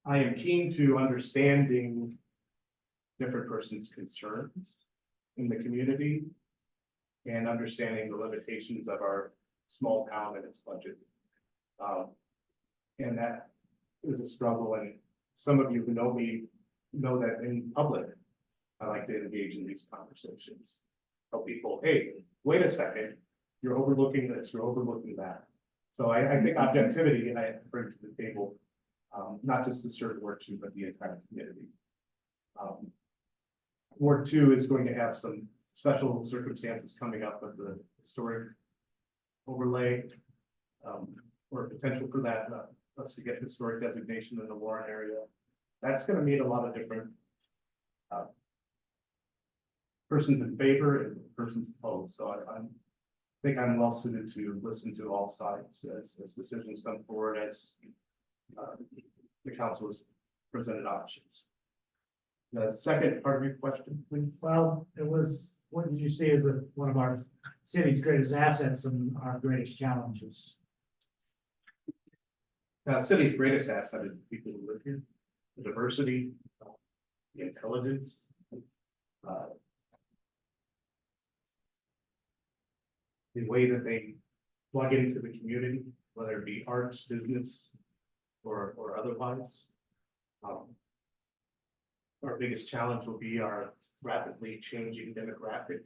I am keen to understanding different persons' concerns in the community and understanding the limitations of our small town and its budget. And that is a struggle, and some of you who know me know that in public, I like to engage in these conversations. Tell people, hey, wait a second, you're overlooking this, you're overlooking that. So I think objectivity I bring to the table, not just to serve Ward 2, but the entire community. Ward 2 is going to have some special circumstances coming up with the historic overlay, or potential for that, us to get historic designation in the Warren area. That's gonna meet a lot of different persons in favor and persons opposed, so I think I'm well suited to listen to all sides as decisions come forward, as the council has presented options. The second part of your question, please. Well, it was, what did you see as one of our city's greatest assets and our greatest challenges? City's greatest asset is the people who live here, the diversity, the intelligence. The way that they plug into the community, whether it be arts, business, or otherwise. Our biggest challenge will be our rapidly changing demographic,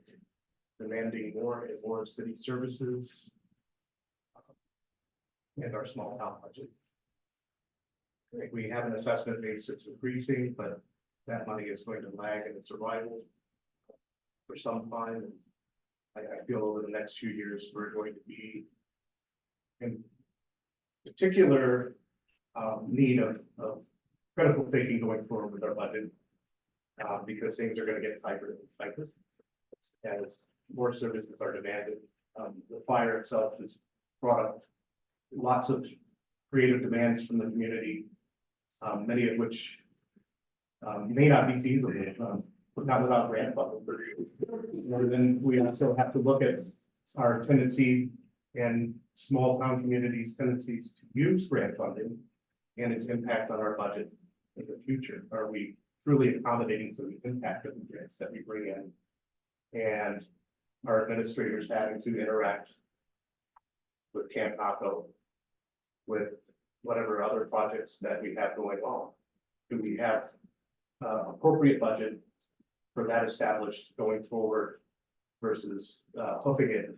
demanding more and more city services. And our small town budget. I think we have an assessment base that's increasing, but that money is going to lag in its arrival for some time. I feel over the next few years, we're going to be in particular need of critical thinking going forward with our budget. Because things are going to get tighter and tighter as more services are demanded. The fire itself has brought up lots of creative demands from the community, many of which may not be feasible, but not without grant funding. Then we also have to look at our tendency and small town communities' tendencies to use grant funding and its impact on our budget in the future. Are we truly accommodating to the impact of the grants that we bring in? And our administrators having to interact with Camp Naco, with whatever other projects that we have going on. Do we have appropriate budget for that established going forward versus hoofing it?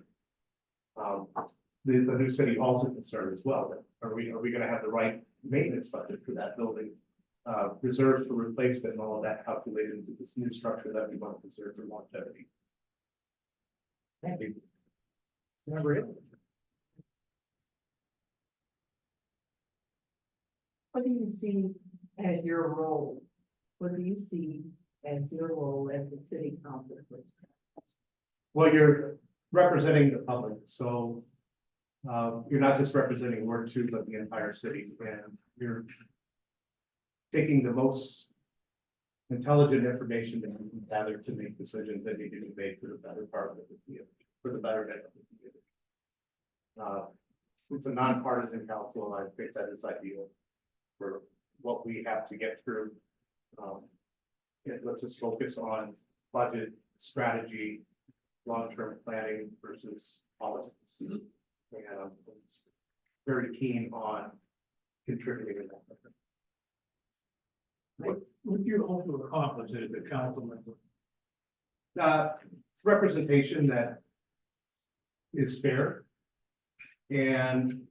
The new city hall is a concern as well. Are we gonna have the right maintenance budget for that building? Reserved for replacement and all of that calculated into this new structure that we want to preserve for longevity. Thank you. Number 8. What do you see as your role? What do you see as your role as the city council? Well, you're representing the public, so you're not just representing Ward 2, but the entire city, and you're taking the most intelligent information that we can gather to make decisions that need to be made for the better part of the community, for the betterment of the community. It's a nonpartisan council, and I think that is ideal for what we have to get through. Let's just focus on budget, strategy, long-term planning versus politics. And I'm very keen on contributing to that. What do you hope to accomplish as a council member? Representation that is fair and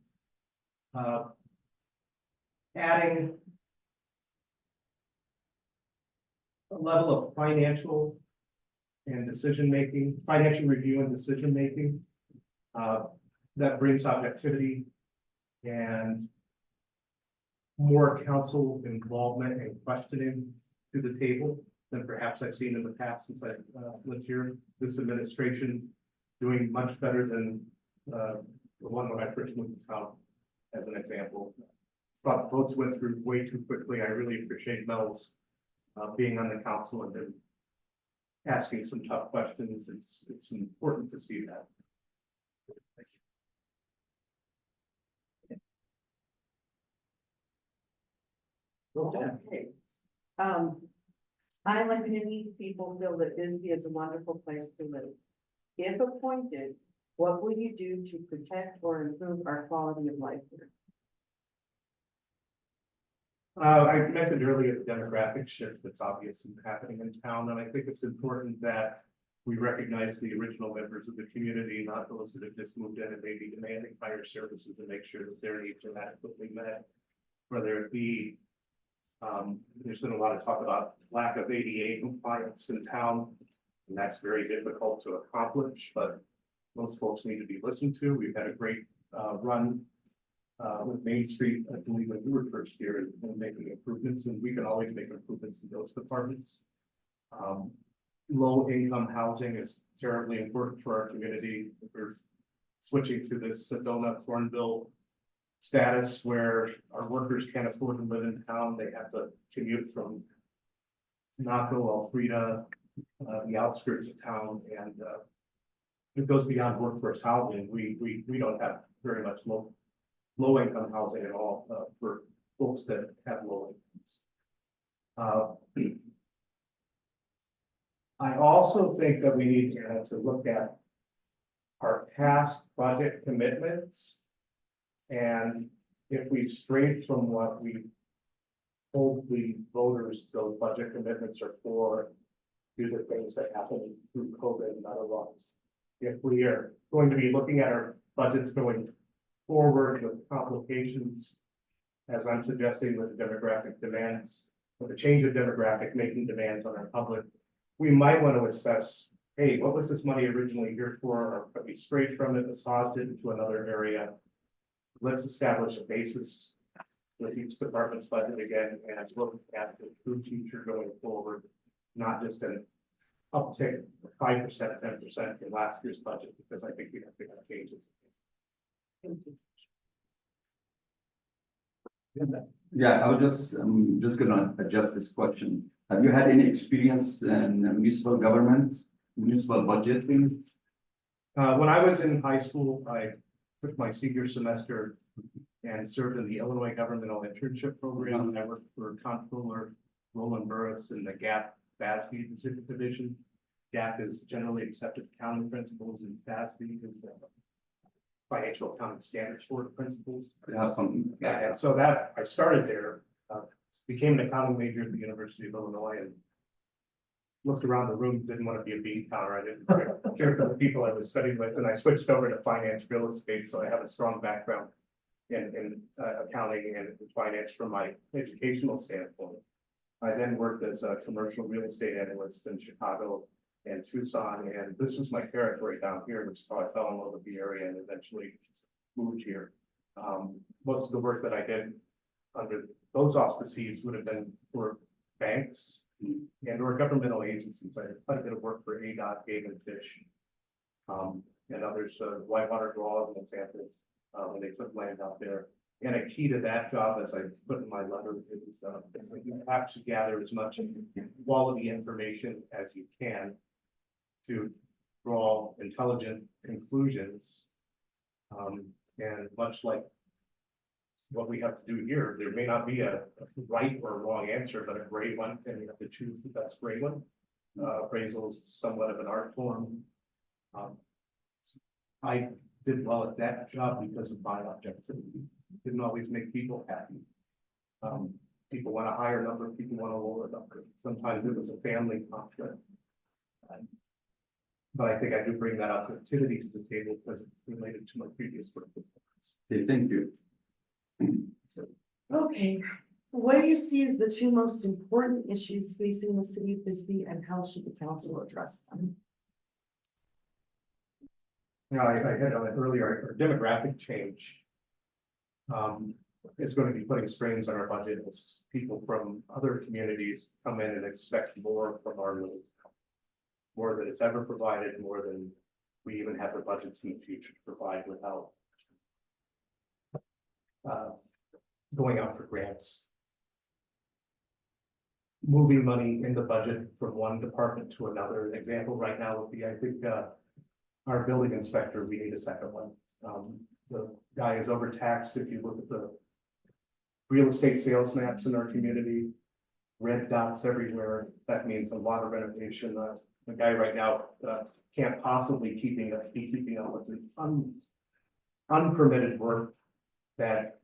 adding a level of financial and decision-making, financial review and decision-making that brings objectivity and more council involvement and questioning to the table than perhaps I've seen in the past since I've lived here. This administration doing much better than the one when I first moved to town, as an example. Thought votes went through way too quickly. I really appreciate Mel's being on the council and then asking some tough questions. It's important to see that. Okay. I, like many people, feel that Bisbee is a wonderful place to live. If appointed, what will you do to protect or improve our quality of life here? I mentioned earlier the demographic shift that's obviously happening in town, and I think it's important that we recognize the original members of the community, not those that have just moved in and may be demanding higher services, and make sure that their needs are adequately met. Whether it be, there's been a lot of talk about lack of ADA compliance in town, and that's very difficult to accomplish, but most folks need to be listened to. We've had a great run with Main Street, I believe when you were first here, and making improvements, and we can always make improvements in those departments. Low income housing is terribly important for our community. We're switching to this Sedona Thornville status where our workers can't afford to live in town. They have to commute from Naco, Alfreda, the outskirts of town, and it goes beyond workforce housing. We don't have very much low income housing at all for folks that have low incomes. I also think that we need to look at our past budget commitments. And if we strayed from what we told the voters those budget commitments are for, due to things that happened through COVID and otherwise. If we are going to be looking at our budgets going forward with complications, as I'm suggesting with demographic demands, with the change of demographic making demands on our public, we might want to assess, hey, what was this money originally here for? Or could we strayed from it, massaged it into another area? Let's establish a basis with each department's budget again and look at the true future going forward, not just an uptick of 5%, 10% in last year's budget, because I think we have to have changes. Yeah, I was just gonna adjust this question. Have you had any experience in municipal government, municipal budgeting? When I was in high school, I took my senior semester and served in the Illinois Governmental Internship Program. I worked for Comptroller Roland Burris in the GAP FASB division. GAP is generally accepted accounting principles, and FASB is the financial accounting standards board principles. You have some. Yeah, and so that I started there, became an accounting major at the University of Illinois, and looked around the room, didn't want to be a bean counter. I didn't care for the people I was studying with, and I switched over to finance real estate. So I have a strong background in accounting and finance from my educational standpoint. I then worked as a commercial real estate analyst in Chicago and Tucson, and this was my territory down here, which is how I fell in love with the area and eventually moved here. Most of the work that I did under those auspices would have been for banks and or governmental agencies. I did quite a bit of work for ADOT, Game and Fish, and others. Whitewater Draw as an example, when they put land out there. And a key to that job, as I put in my letter, is you have to gather as much quality information as you can to draw intelligent conclusions. And much like what we have to do here, there may not be a right or wrong answer, but a gray one, and you have to choose the best gray one. Appraisal is somewhat of an art form. I did well at that job because of my objectivity. Didn't always make people happy. People want a higher number, people want a lower number. Sometimes it was a family conflict. But I think I do bring that objectivity to the table because it's related to my previous work. Okay, thank you. Okay, what do you see as the two most important issues facing the city of Bisbee and how should the council address them? Now, I had on it earlier, our demographic change. Is going to be putting strains on our budget as people from other communities come in and expect more from our local. More than it's ever provided, more than we even have the budgets in the future to provide without. Going out for grants. Moving money in the budget from one department to another. An example right now would be, I think, our building inspector, we need a second one. The guy is overtaxed. If you look at the real estate sales maps in our community, red dots everywhere. That means a lot of renovation. The guy right now can't possibly be keeping up with the unpermitted work that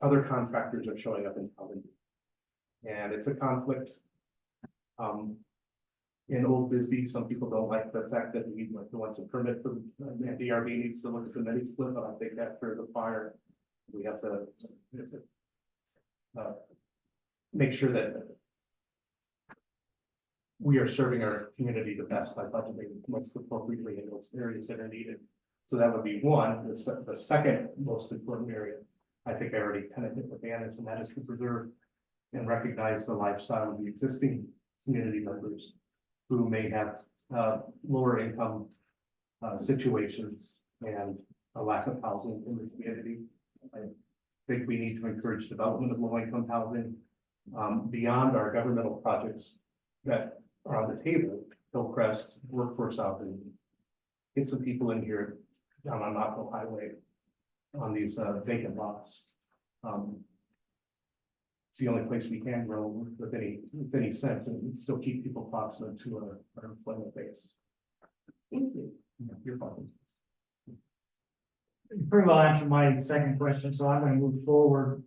other contractors are showing up in town. And it's a conflict. In Old Bisbee, some people don't like the fact that we want a permit for the DRB needs to look at the mini split, but I think after the fire, we have to make sure that we are serving our community the best by budgeting most appropriately in those areas that are needed. So that would be one. The second most important area, I think I already kind of hit the banners, and that is to preserve and recognize the lifestyle of the existing community members who may have lower income situations and a lack of housing in the community. I think we need to encourage development of low income housing beyond our governmental projects that are on the table. Hillcrest, workforce housing, get some people in here down on Knoxville Highway on these vacant lots. It's the only place we can grow with any sense and still keep people proximate to our employment base. Thank you. Yeah, you're welcome. You pretty well answered my second question, so I'm gonna move forward,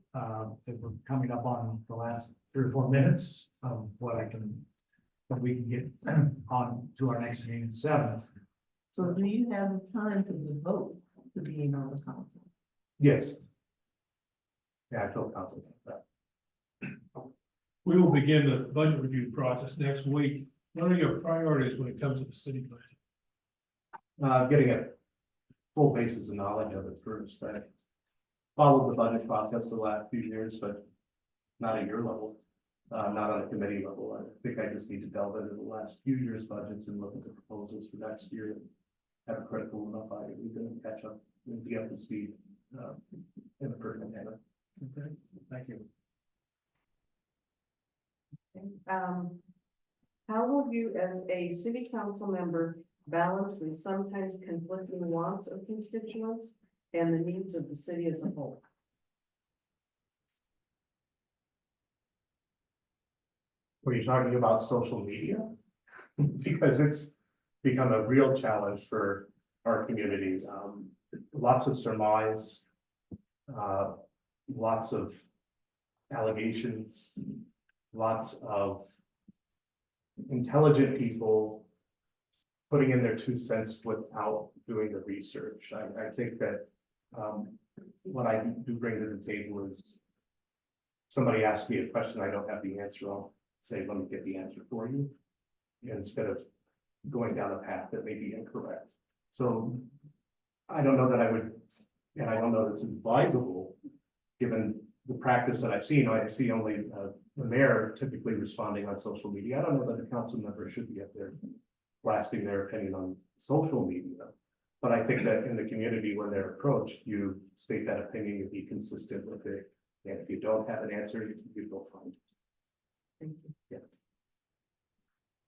if we're coming up on the last 3 or 4 minutes of what we can get on to our next meeting at 7. So do you have the time to devote to being on the council? Yes. Yeah, I told council that. We will begin the budget review process next week. What are your priorities when it comes to the city budget? Getting a full basis of knowledge of it first. I followed the budget process the last few years, but not at your level, not on a committee level. I think I just need to delve into the last few years' budgets and look at the proposals for next year. Have a critical enough eye, we can catch up and be up to speed in a pertinent manner. Okay, thank you. How will you, as a city council member, balance the sometimes conflicting wants of constituents and the needs of the city as a whole? Were you talking about social media? Because it's become a real challenge for our communities. Lots of surmise, lots of allegations, lots of intelligent people putting in their 2 cents without doing the research. I think that what I do bring to the table is somebody asks me a question I don't have the answer on, say, let me get the answer for you, instead of going down a path that may be incorrect. So I don't know that I would, and I don't know that's advisable, given the practice that I've seen. I see only the mayor typically responding on social media. I don't know that the council member should be up there blasting their opinion on social media. But I think that in the community, when they're approached, you state that opinion, you be consistent with it. And if you don't have an answer, you go find. Thank you. I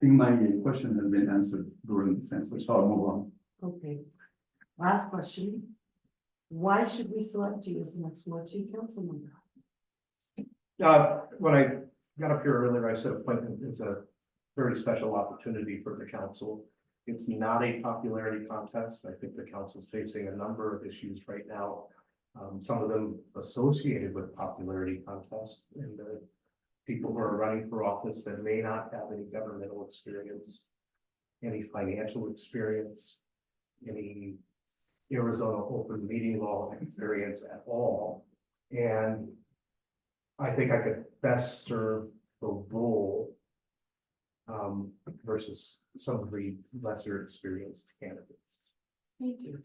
think my question has been answered during the census, so I'll move on. Okay. Last question. Why should we select you as the next Ward 2 council member? When I got up here earlier, I said appointment is a very special opportunity for the council. It's not a popularity contest. I think the council's facing a number of issues right now. Some of them associated with popularity contests and the people who are running for office that may not have any governmental experience, any financial experience, any Arizona open meeting law experience at all. And I think I could best serve the role versus some of the lesser experienced candidates. Thank you.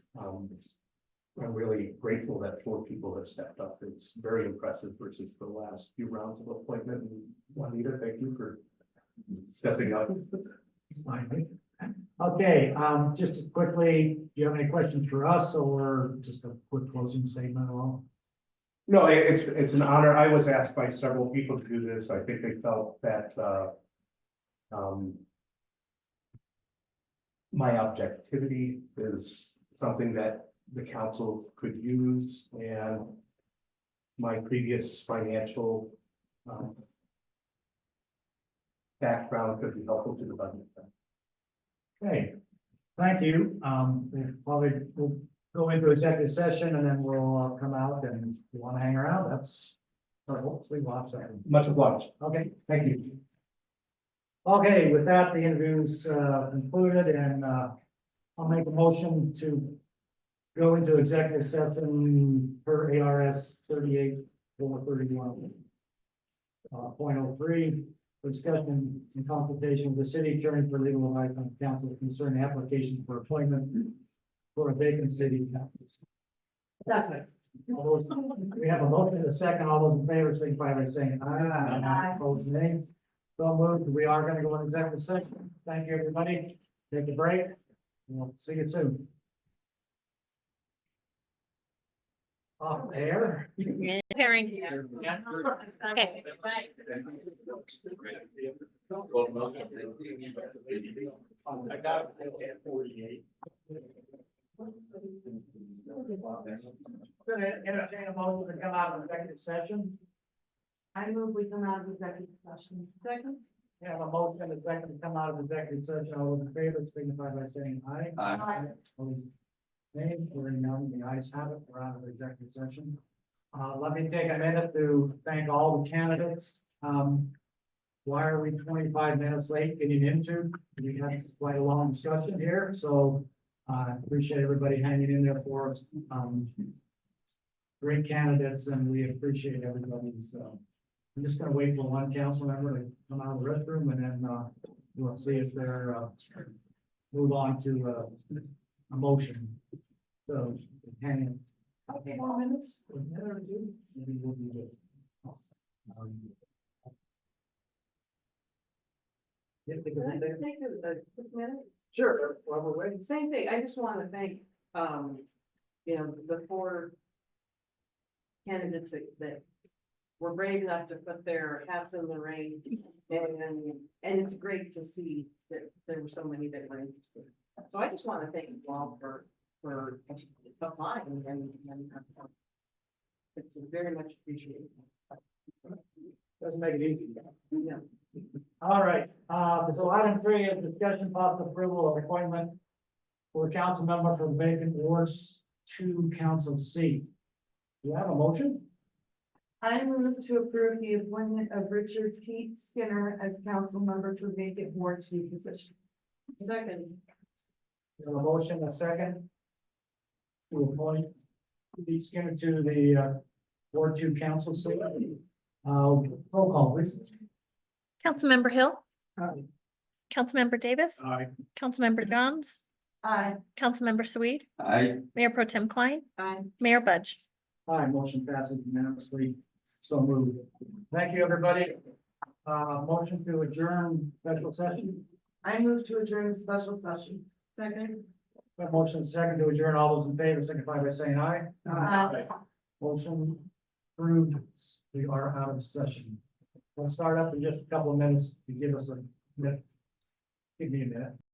I'm really grateful that 4 people have stepped up. It's very impressive versus the last few rounds of appointment. And Juanita, thank you for stepping up. Okay, just quickly, do you have any questions for us or just a quick closing statement at all? No, it's an honor. I was asked by several people to do this. I think they felt that my objectivity is something that the council could use, and my previous financial background could be helpful to the budget. Okay, thank you. We'll go into executive session and then we'll come out, and if you want to hang around, that's, or hopefully watch that. Much obliged. Okay, thank you. Okay, with that, the interview's concluded, and I'll make a motion to go into executive session per ARS 38-431. 0.03, for discussion and consultation with the city attorney for legal advice on council concerning application for appointment for a vacant city council. That's it. We have a motion and a second. All those in favor, signify by saying aye. Aye. Opposed, nay. So moved. We are going to go into executive session. Thank you, everybody. Take a break. We'll see you soon. Off air. Hearing. Okay. I got it at 48. Gonna entertain a motion to come out of executive session. I move we come out of executive session. Second. We have a motion and a second to come out of executive session. All those in favor, signify by saying aye. Aye. Opposed, nay. Hearing none, the ayes have it. We're out of executive session. Let me take a minute to thank all the candidates. Why are we 25 minutes late getting into? We had quite a long discussion here, so I appreciate everybody hanging in there for us. Great candidates, and we appreciate everybody's. I'm just gonna wait for one council member to come out of the restroom, and then we'll see if they're move on to a motion. So hang in. Okay, 4 minutes. A minute or two, maybe we'll be good. Yeah, take a minute. Take a quick minute. Sure, while we're waiting. Same thing, I just want to thank, the 4 candidates that were brave enough to put their hats in the ring. And it's great to see that there were so many that were interested. So I just want to thank you all for applying and it's very much appreciated. Doesn't make it easy. Yeah. All right, so item 3 is discussion possible approval of appointment for council member for vacant wards 2 council seat. Do you have a motion? I move to approve the appointment of Richard Pete Skinner as council member for vacant Ward 2 position. Second. We have a motion, a second. To appoint Pete Skinner to the Ward 2 council seat. Roll call, please. Councilmember Hill, Aye. Councilmember Davis, Aye. Councilmember Johns, Aye. Councilmember Sweet, Aye. Mayor Pro Tem Klein, Aye. Mayor Budge. Aye, motion passes unanimously. So moved. Thank you, everybody. Motion to adjourn special session. I move to adjourn the special session. Second. Got motion second to adjourn. All those in favor, signify by saying aye. Motion approved. We are out of session. We'll start up in just a couple of minutes to give us a, give me a minute.